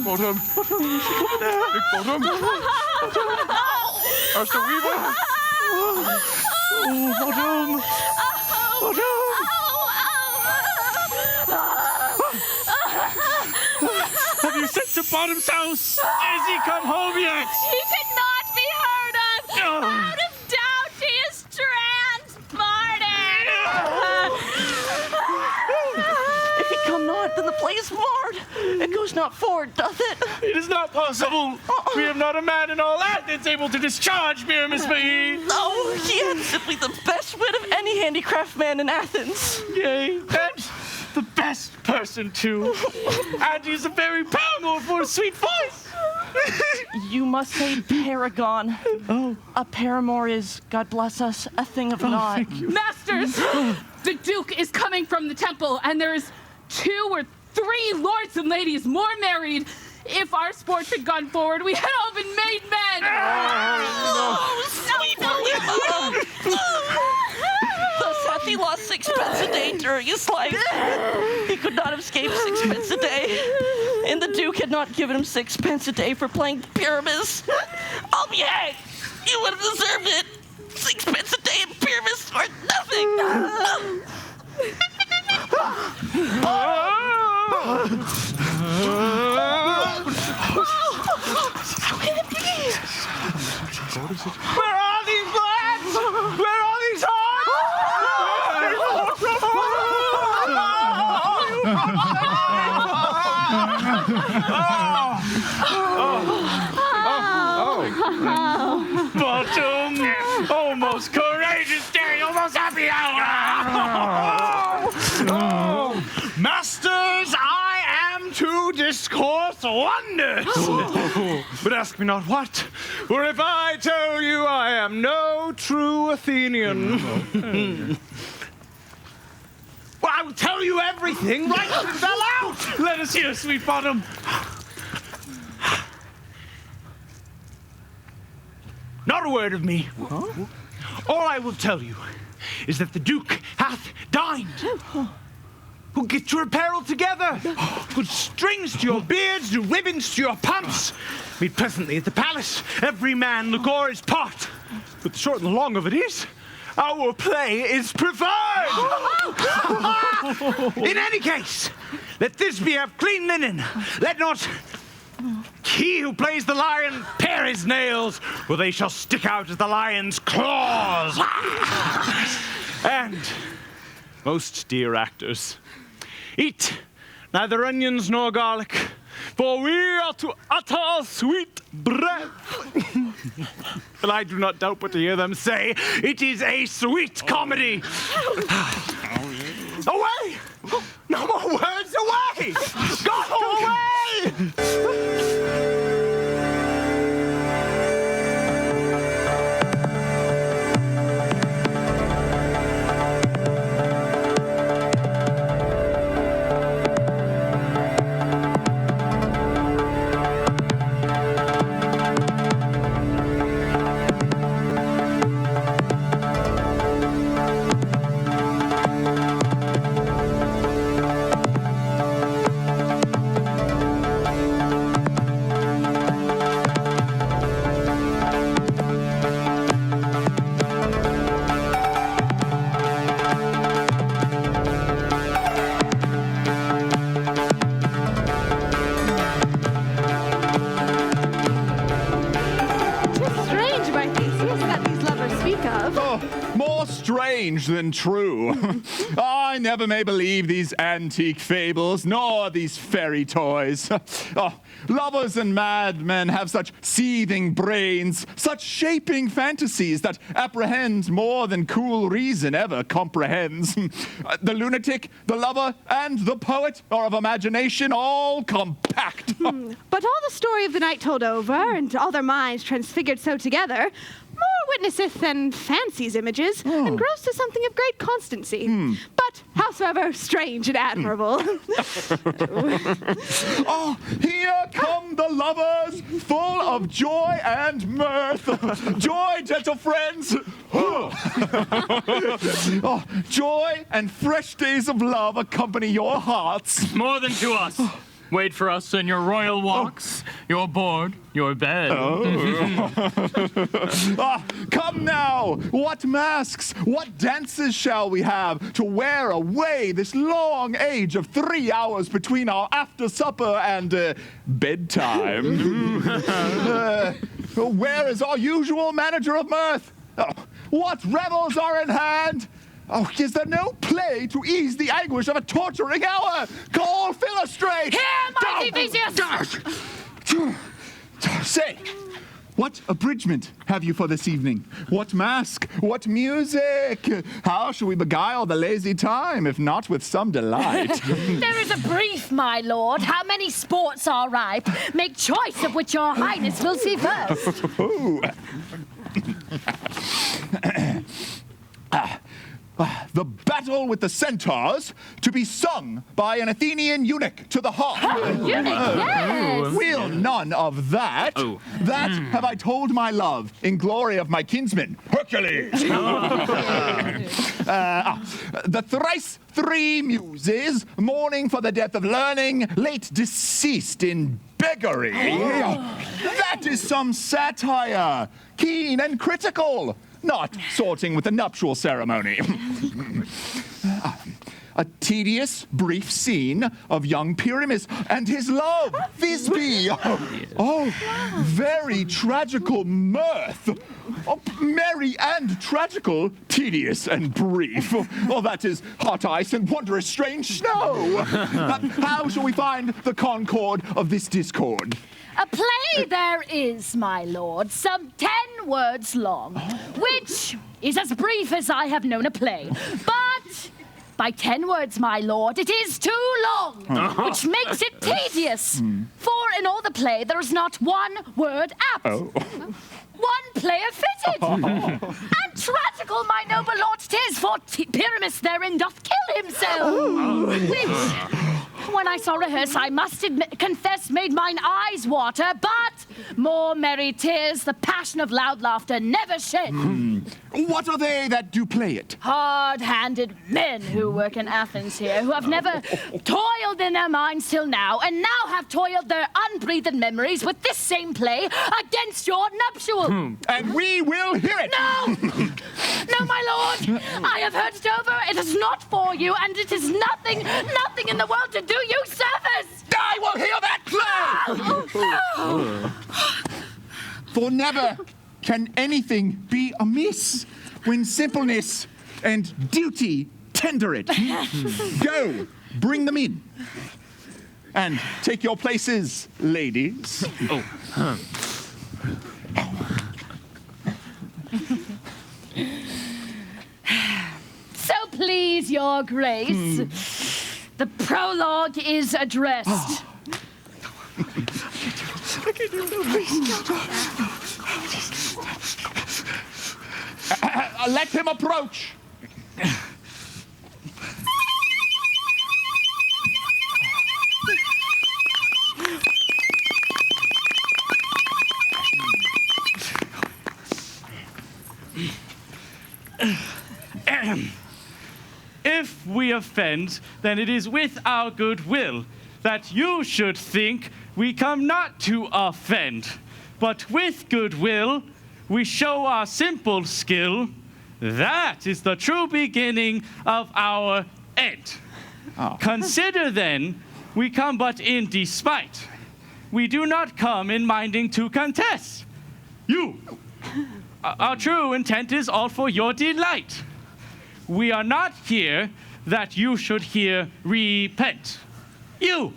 Bottom. Big Bottom. Master Weaver. Bottom. Have you sent to Bottom's house? Has he come home yet? He cannot be heard of. Out of doubt, he is transported. If he come not, then the play is marred. It goes not forward, doth it? It is not possible. We have not a man in all Athens able to discharge Pyramus Mahi. No, he had simply the best wit of any handicraft man in Athens. Yea, and the best person, too. And he's a very paramour for a sweet voice. You must say paragon. Oh. A paramour is, God bless us, a thing of naught. Thank you. Masters, the Duke is coming from the temple, and there is 2 or 3 lords and ladies more married. If our sports had gone forward, we had all been made men. Sweet Thus hath he lost 6 pence a day during his life. He could not have escaped 6 pence a day. And the Duke had not given him 6 pence a day for playing Pyramus. I'll be hanged. You would have deserved it. 6 pence a day in Pyramus or nothing. Where are these lads? Where are these Bottom! Oh, most courageous day, almost happy hour! Masters, I am to discourse wonders! But ask me not what, for if I tell you I am no true Athenian. Well, I will tell you everything right and fell out! Let us hear, sweet Bottom. Not a word of me. Huh? All I will tell you is that the Duke hath dined. Who'll get your apparel together, put strings to your beards, do ribbons to your pumps. Meet presently at the palace, every man look o'er his part. But the short and the long of it is, our play is preferred. In any case, let Thisbe have clean linen. Let not he who plays the lion pare his nails, for they shall stick out as the lion's claws. And, most dear actors, eat neither onions nor garlic, for we are to utter sweet breath. But I do not doubt but to hear them say, it is a sweet comedy. Away! No more words, away! Go away! love. Oh, more strange than true. I never may believe these antique fables, nor these fairy toys. Oh, lovers and madmen have such seething brains, such shaping fantasies that apprehend more than cool reason ever comprehends. The lunatic, the lover, and the poet are of imagination all compact. But all the story of the night told over, and all their minds transfigured so together, more witnesseth than fancies images, and grows to something of great constancy. But howsoever strange and admirable. Oh, here come the lovers, full of joy and mirth. Joy, gentle friends. Oh, joy and fresh days of love accompany your hearts. More than to us. Wait for us in your royal walks, your board, your bed. Come now! What masks, what dances shall we have to wear away this long age of 3 hours between our after supper and bedtime? Where is our usual manager of mirth? What revels are in hand? Oh, is there no play to ease the anguish of a torturing hour? Call Philostrate! Here, mighty Theseus! Say, what abridgment have you for this evening? What mask? What music? How shall we beguile the lazy time, if not with some delight? There is a brief, my lord. How many sports are ripe? Make choice of which your highness will see first. The battle with the centaurs, to be sung by an Athenian eunuch to the harp. Eunuch, yes! Will none of that. That have I told my love, in glory of my kinsman, Hercules. The thrice 3 muses, mourning for the death of learning, late deceased in beggary. That is some satire, keen and critical, not sorting with the nuptial ceremony. A tedious, brief scene of young Pyramus and his love, Thisbe. Very tragical mirth. Oh, merry and tragical, tedious and brief. Oh, that is hot ice and wondrous strange snow. How shall we find the concord of this discord? A play there is, my lord, some 10 words long, which is as brief as I have known a play. But by 10 words, my lord, it is too long, which makes it tedious. For in all the play there is not one word apt. One player fitted. And tragical, my noble lord, 'tis, for Pyramus therein doth kill himself. Which, when I saw rehearse, I must confess, made mine eyes water, but more merry tears the passion of loud laughter never shed. What are they that do play it? Hard-handed men who work in Athens here, who have never toiled in their minds till now, and now have toiled their unbreathed memories with this same play against your nuptial. And we will hear it. No! No, my lord! I have heard it over. It is not for you, and it is nothing in the world to do you service! I will hear that play! For never can anything be amiss when simpleness and duty tender it. Go, bring them in. And take your places, ladies. So please, your grace, the prologue is addressed. Let him approach. If we offend, then it is with our good will, that you should think we come not to offend, but with good will we show our simple skill. That is the true beginning of our end. Consider then, we come but in despite. We do not come in minding to contest. You, our true intent is all for your delight. We are not here that you should here repent. You,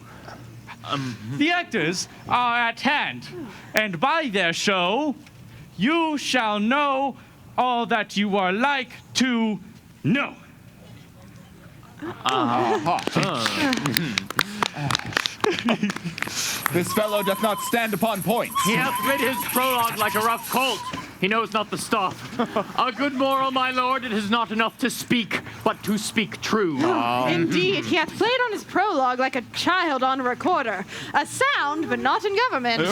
the actors, are at hand, and by their show, you shall know all that you are like to know. This fellow doth not stand upon points. He hath rid his prologue like a rough colt. He knows not the stop. A good moral, my lord, it is not enough to speak, but to speak true. Indeed, he hath played on his prologue like a child on a recorder. A sound, but not in government.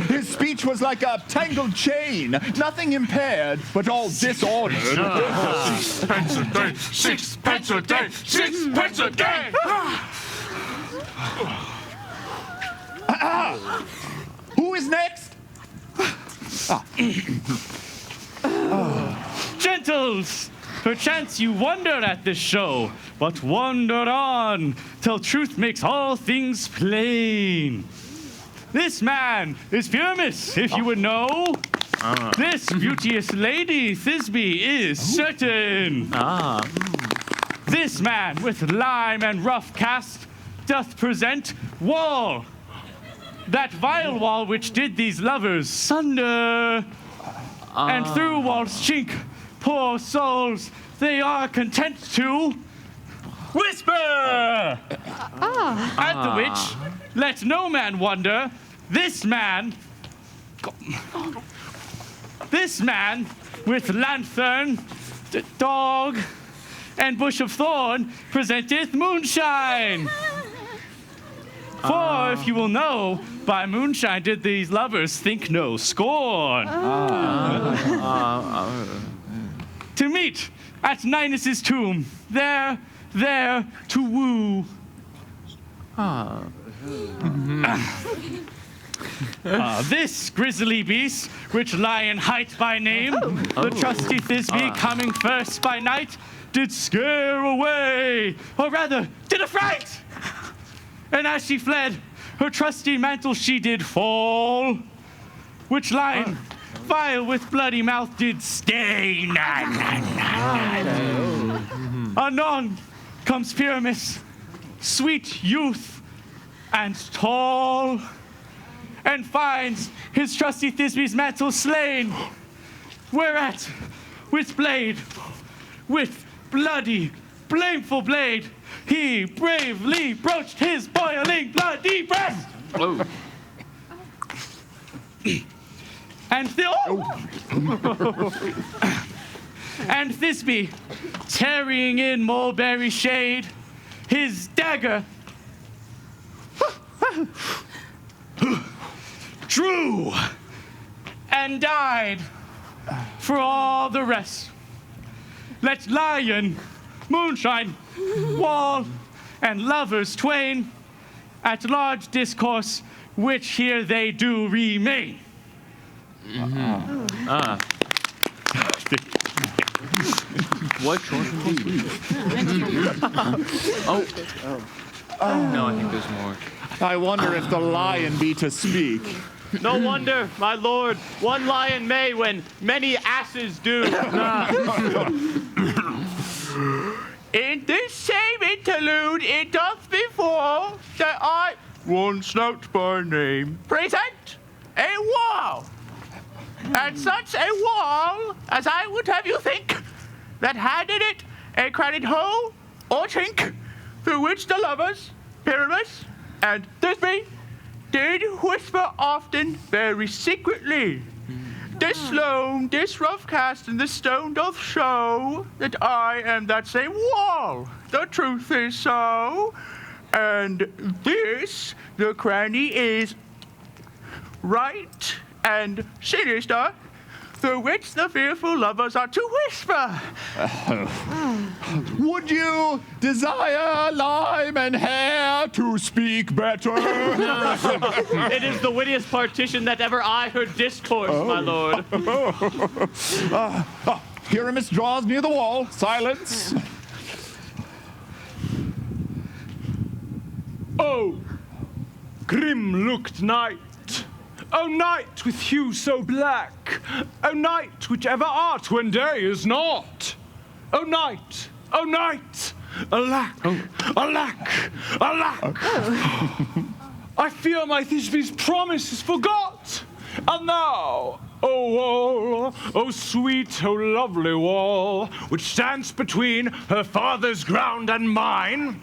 His speech was like a tangled chain, nothing impaired, but all disordered. 6 pence a day, 6 pence a day, 6 pence a day! Who is next? Gentles, perchance you wonder at this show, but wonder on till truth makes all things plain. This man is Pyramus, if you would know. This beauteous lady, Thisbe, is certain. This man with lime and rough cast doth present Wall, that vile wall which did these lovers sunder. And through Wall's chink, poor souls, they are content to whisper. At the which, let no man wonder, this man with lanthorn, dog, and bush of thorn presenteth moonshine. For if you will know, by moonshine did these lovers think no scorn. To meet at Ninus' tomb, there to woo. This grisly beast, which Lion hight by name, the trusty Thisbe coming first by night, did scare away, or rather, did affright. And as she fled, her trusty mantle she did fall, which Lion, vile with bloody mouth, did stain. Anon comes Pyramus, sweet youth and tall, and finds his trusty Thisbe's mantle slain, whereat, with bloody, blameful blade, he bravely broached his boiling bloody breast. And and Thisbe, tarrying in mulberry shade, his dagger drew and died for all the rest. Let Lion, moonshine, Wall, and lovers twain at large discourse, which here they do remain. What short indeed? No, I think there's more. I wonder if the lion be to speak. No wonder, my lord, one lion may when many asses do. In this same interlude, it doth befall that I, Once not by name, present a wall. And such a wall as I would have you think, that had in it a crannied hole or chink, through which the lovers, Pyramus and Thisbe, did whisper often very secretly. This sloan, this rough cast, and this stone doth show that I am that same wall. The truth is so. And this, the cranny, is right and sinister, through which the fearful lovers are to whisper. Would you desire lime and hair to speak better? It is the wittiest partition that ever I heard discourse, my lord. Pyramus draws near the wall. Silence. Oh, grim-looked knight, O night with hue so black, O night which ever art when day is not. O night, alack, alack, alack. I fear my Thisbe's promise is forgot. And now, O wall, O sweet, O lovely wall, which stands between her father's ground and mine.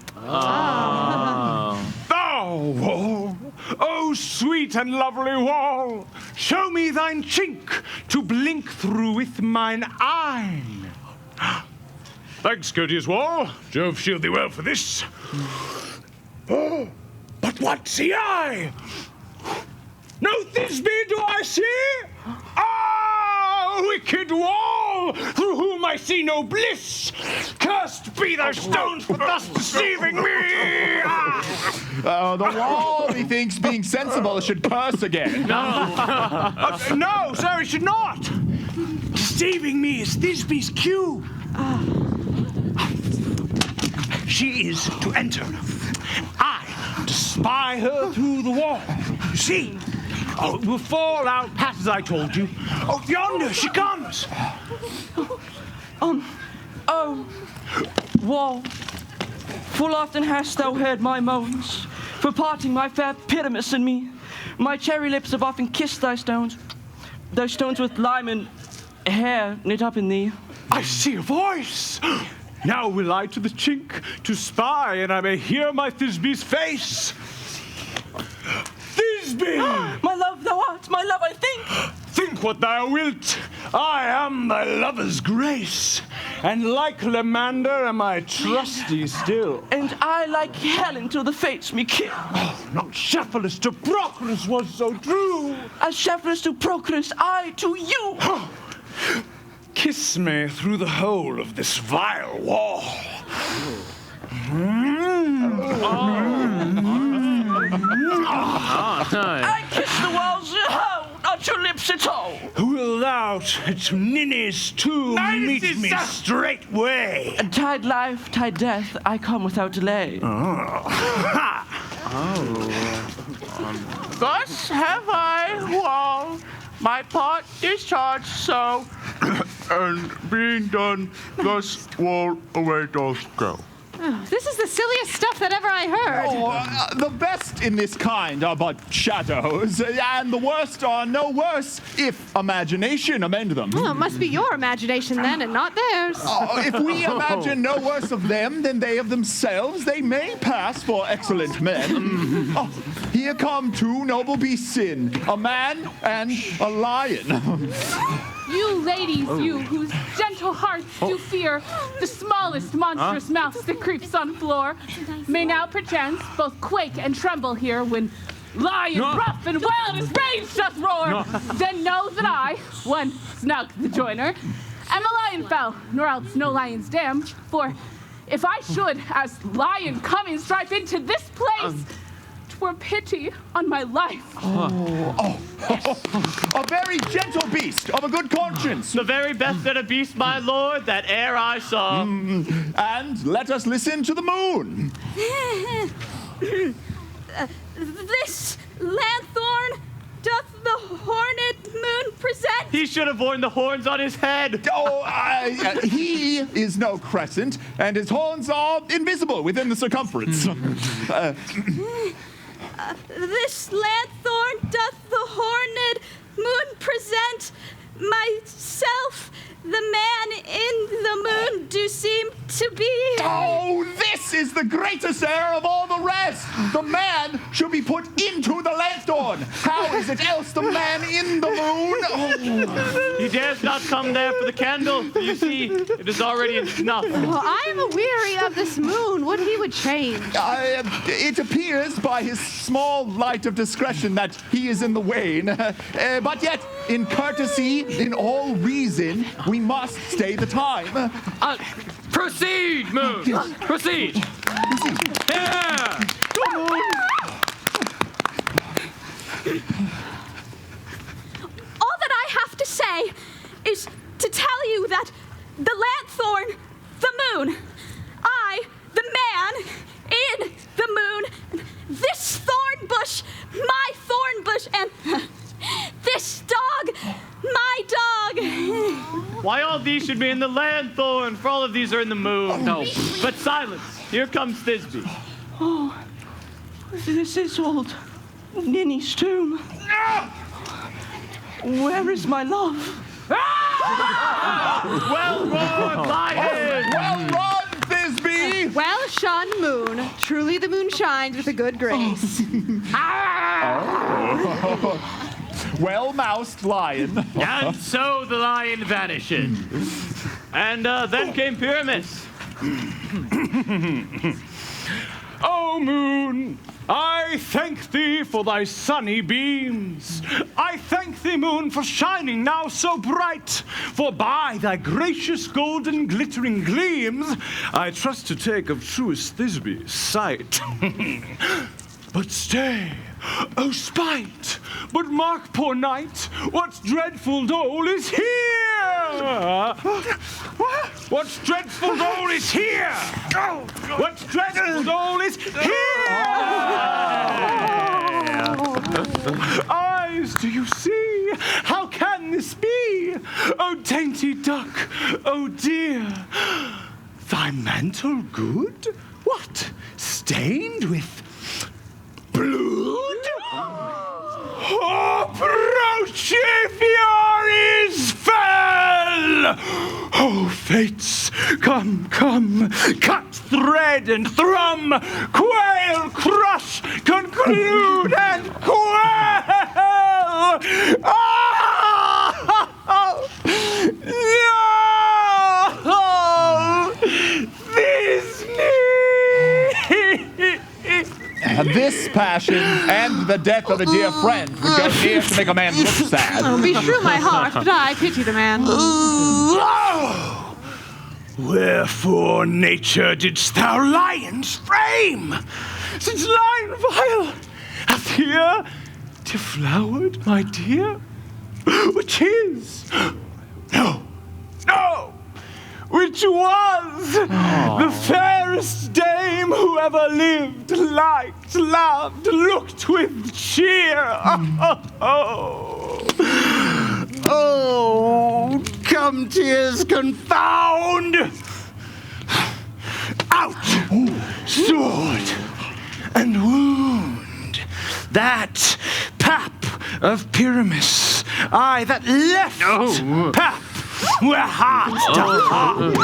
Thou wall, O sweet and lovely wall, show me thine chink to blink through with mine eyne. Thanks, courteous wall. Jove shield thee well for this. Oh, but what see I? No Thisbe do I see? Ah, wicked wall, through whom I see no bliss. Cursed be thy stones for thus deceiving me. The wall, methinks, being sensible, should curse again. No, sir, it should not. Deceiving me is Thisbe's cue. She is to enter. I to spy her through the wall. You see? Oh, it will fall out pat as I told you. Oh, yonder she comes. Oh, wall, full often hast thou heard my moans for parting my fair Pyramus and me. My cherry lips have often kissed thy stones with lime and hair knit up in thee. I see a voice. Now will I to the chink to spy, and I may hear my Thisbe's face. Thisbe! My love thou art, my love I think. Think what thou wilt. I am thy lover's grace, and like Lemander am I trusty still. And I like Helen till the fates me kill. Oh, not Cephalus to Procrus was so true. As Cephalus to Procrus, I to you. Kiss me through the hole of this vile wall. I kiss the walls, not your lips at all. Will thou to Ninny's tomb meet me straightway? Tide life, tide death, I come without delay. Thus have I, wall, my part discharged so. And being done, thus wall away doth go. Oh, this is the silliest stuff that ever I heard. The best in this kind are but shadows, and the worst are no worse if imagination amend them. Well, it must be your imagination then, and not theirs. If we imagine no worse of them than they of themselves, they may pass for excellent men. Here come two noble beasts in, a man and a lion. You ladies, you whose gentle hearts do fear the smallest monstrous mouse that creeps on floor, may now perchance both quake and tremble here when lion rough and wild as rage doth roar. Then know that I, one Snug the joiner, am a lion fell, nor else no lion's dam. For if I should, as lion come in strife into this place, 'twere pity on my life. A very gentle beast of a good conscience. The very best that a beast, my lord, that e'er I saw. And let us listen to the moon. This lanthorn doth the horned moon present. He should have worn the horns on his head. He is no crescent, and his horns are invisible within the circumference. This lanthorn doth the horned moon present. Myself, the man in the moon, do seem to be. Oh, this is the greatest error of all the rest. The man should be put into the lanthorn. How is it else the man in the moon? He dares not come there for the candle. You see, it is already in snuff. Well, I am weary of this moon. What he would change? It appears by his small light of discretion that he is in the wane. But yet, in courtesy, in all reason, we must stay the time. Proceed, moon. Proceed. Yeah. All that I have to say is to tell you that the lanthorn, the moon, I, the man in the moon, this thorn bush, my thorn bush, and Why all these should be in the lanthorn, for all of these are in the moon. No. But silence. Here comes Thisbe. Oh, this is old Ninny's tomb. Where is my love? Well roared, lion! Well run, Thisbe! Well shone, moon. Truly the moon shines with a good grace. Well moused, lion. And so the lion vanishes. And then came Pyramus. O moon, I thank thee for thy sunny beams. I thank thee, moon, for shining now so bright. For by thy gracious golden glittering gleams, I trust to take of truest Thisbe's sight. But stay, O spite, but mark, poor knight, what dreadful dole is here! What dreadful dole is here? What dreadful dole is here? Eyes, do you see? How can this be? Oh, dainty duck, oh dear. Thy mantle good? What, stained with blood? Approach if your is fell! Oh, fates, come, come, cut, thread, and thrum, quail, crush, conclude, and quail! No! This passion and the death of a dear friend would go near to make a man look sad. Oh, be true, my heart, but I pity the man. Wherefore, nature, didst thou lions frame? Since lion vile hath here deflowered, my dear, which is, no, which was the fairest dame who ever lived, liked, loved, looked with cheer. Oh, come tears confound! Out, sword and wound, that pap of Pyramus, I that left pap where heart doth heart.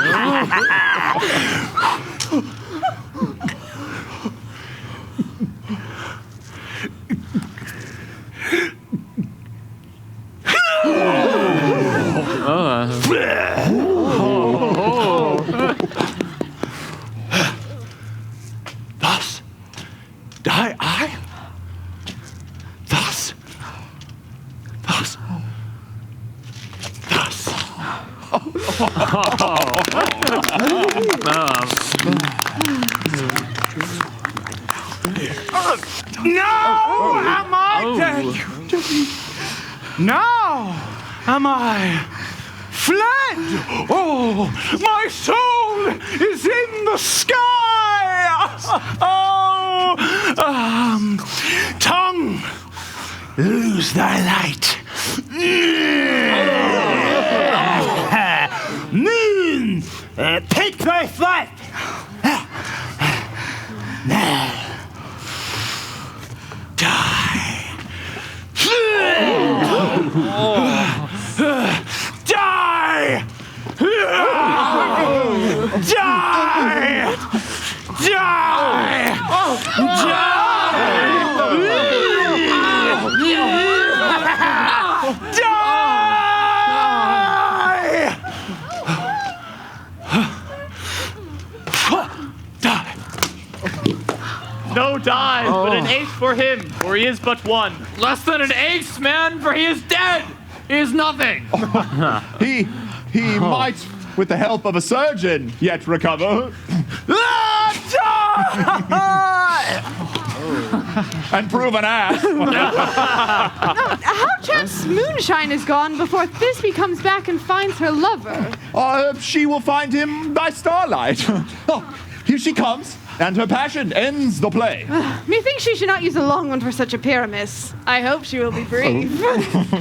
Thus die I. Thus. Now am I dead. Now am I fled. Oh, my soul is in the sky. Oh, tongue, lose thy light. Moon, take thy flight. Now, die. Die! No dies, but an ace for him, for he is but one. Less than an ace, man, for he is dead. He is nothing. He might, with the help of a surgeon, yet recover. And prove an ass. How chance moonshine is gone before Thisbe comes back and finds her lover? She will find him by starlight. Oh, here she comes. and her passion ends the play. Methinks she should not use a long one for such a Pyramus. I hope she will be brief.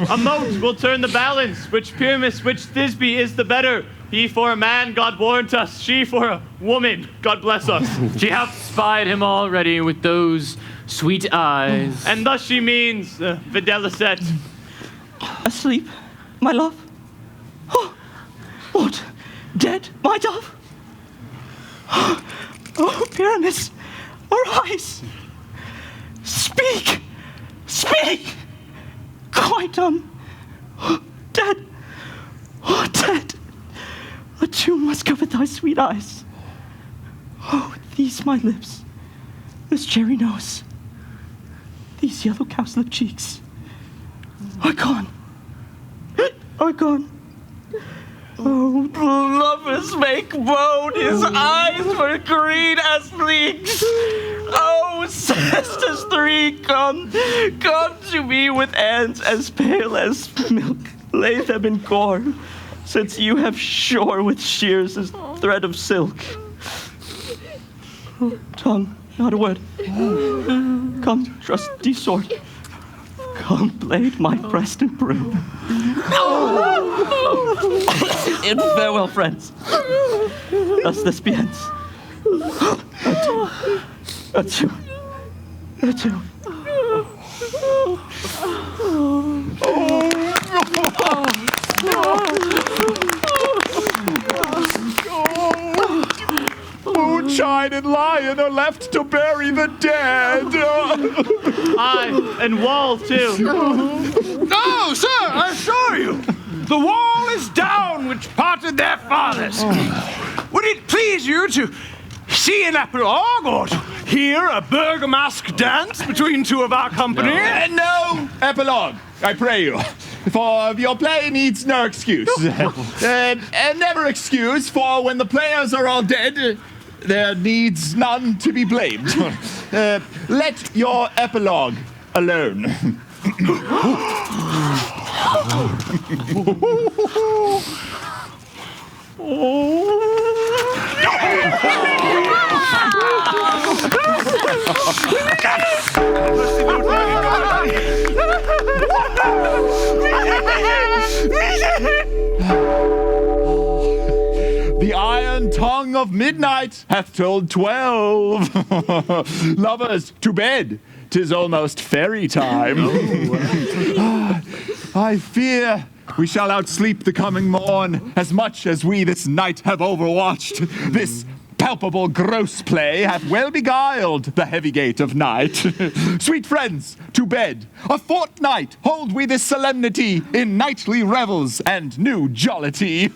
A mote will turn the balance. Which Pyramus, which Thisbe is the better? He for a man, God warrant us. She for a woman, God bless us. She hath spied him already with those sweet eyes. And thus she means, videlicet. Asleep, my love? Oh, what? Dead, my dove? Oh, Pyramus, arise! Speak! Speak! Quite dead. Oh, dead. A tomb must cover thy sweet eyes. Oh, these my lips, this cherry nose, these yellow cowslip cheeks are gone. Are gone. Oh, lovers make moan, his eyes were green as leeks. Oh, sisters three, come to me with hands as pale as milk. Lay them in gore, since you have shore with shears as thread of silk. Oh, tongue, not a word. Come, trusty sword. Come, blade my breast and brew. And farewell, friends. Thus this ends. Adieu. Adieu. Moonshine and Lion are left to bury the dead. Aye, and Wall too. No, sir, I assure you, the wall is down which parted their fathers. Would it please you to see an epilogue or to hear a burgomask dance between two of our company? No epilogue, I pray you. For your play needs no excuse. And never excuse, for when the players are all dead, there needs none to be blamed. Let your epilogue alone. The iron tongue of midnight hath told 12. Lovers, to bed. 'Tis almost fairy time. I fear we shall outsleep the coming morn, as much as we this night have overwatched. This palpable gross play hath well beguiled the heavy gate of night. Sweet friends, to bed. A fortnight hold we this solemnity in nightly revels and new jollity.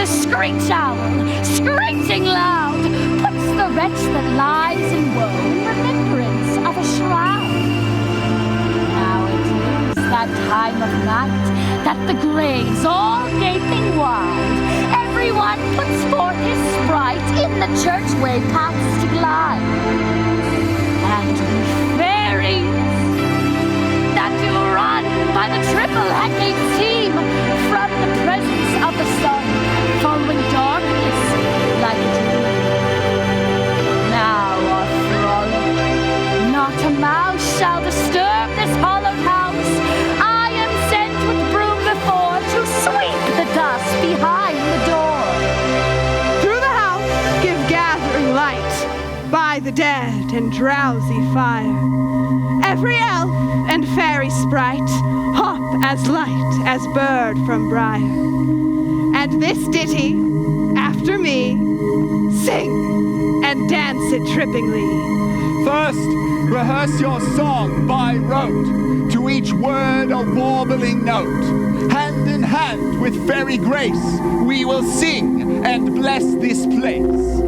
Screech owl, screeching loud, puts the wretch that lies in woe in remembrance of a shroud. Now it is that time of night that the graves all gaping wide, everyone puts forth his sprite in the churchway paths to glide. And we fairies that do run by the triple Hecate team from the presence of the sun, following darkness like a dream. Now our frolic, not a mouse shall disturb this hallowed house. I am sent with broom before to sweep the dust behind the door. Through the house give gathering light, by the dead and drowsy fire. Every elf and fairy sprite hop as light as bird from briar. And this ditty, after me, sing and dance it trippingly. First, rehearse your song by rote, to each word a warbling note. Hand in hand with fairy grace, we will sing and bless this place.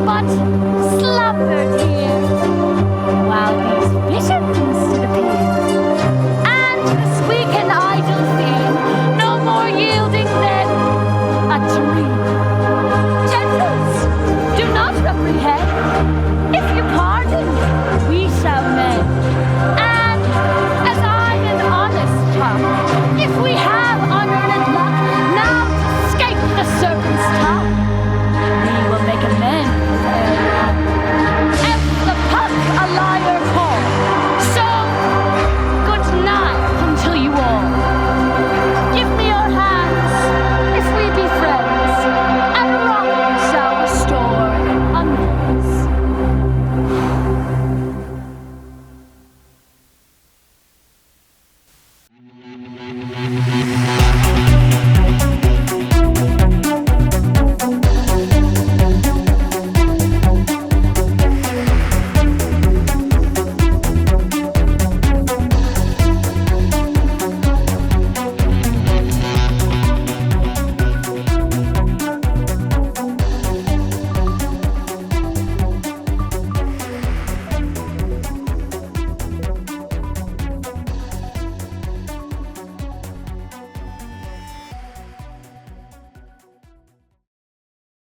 But slumbered he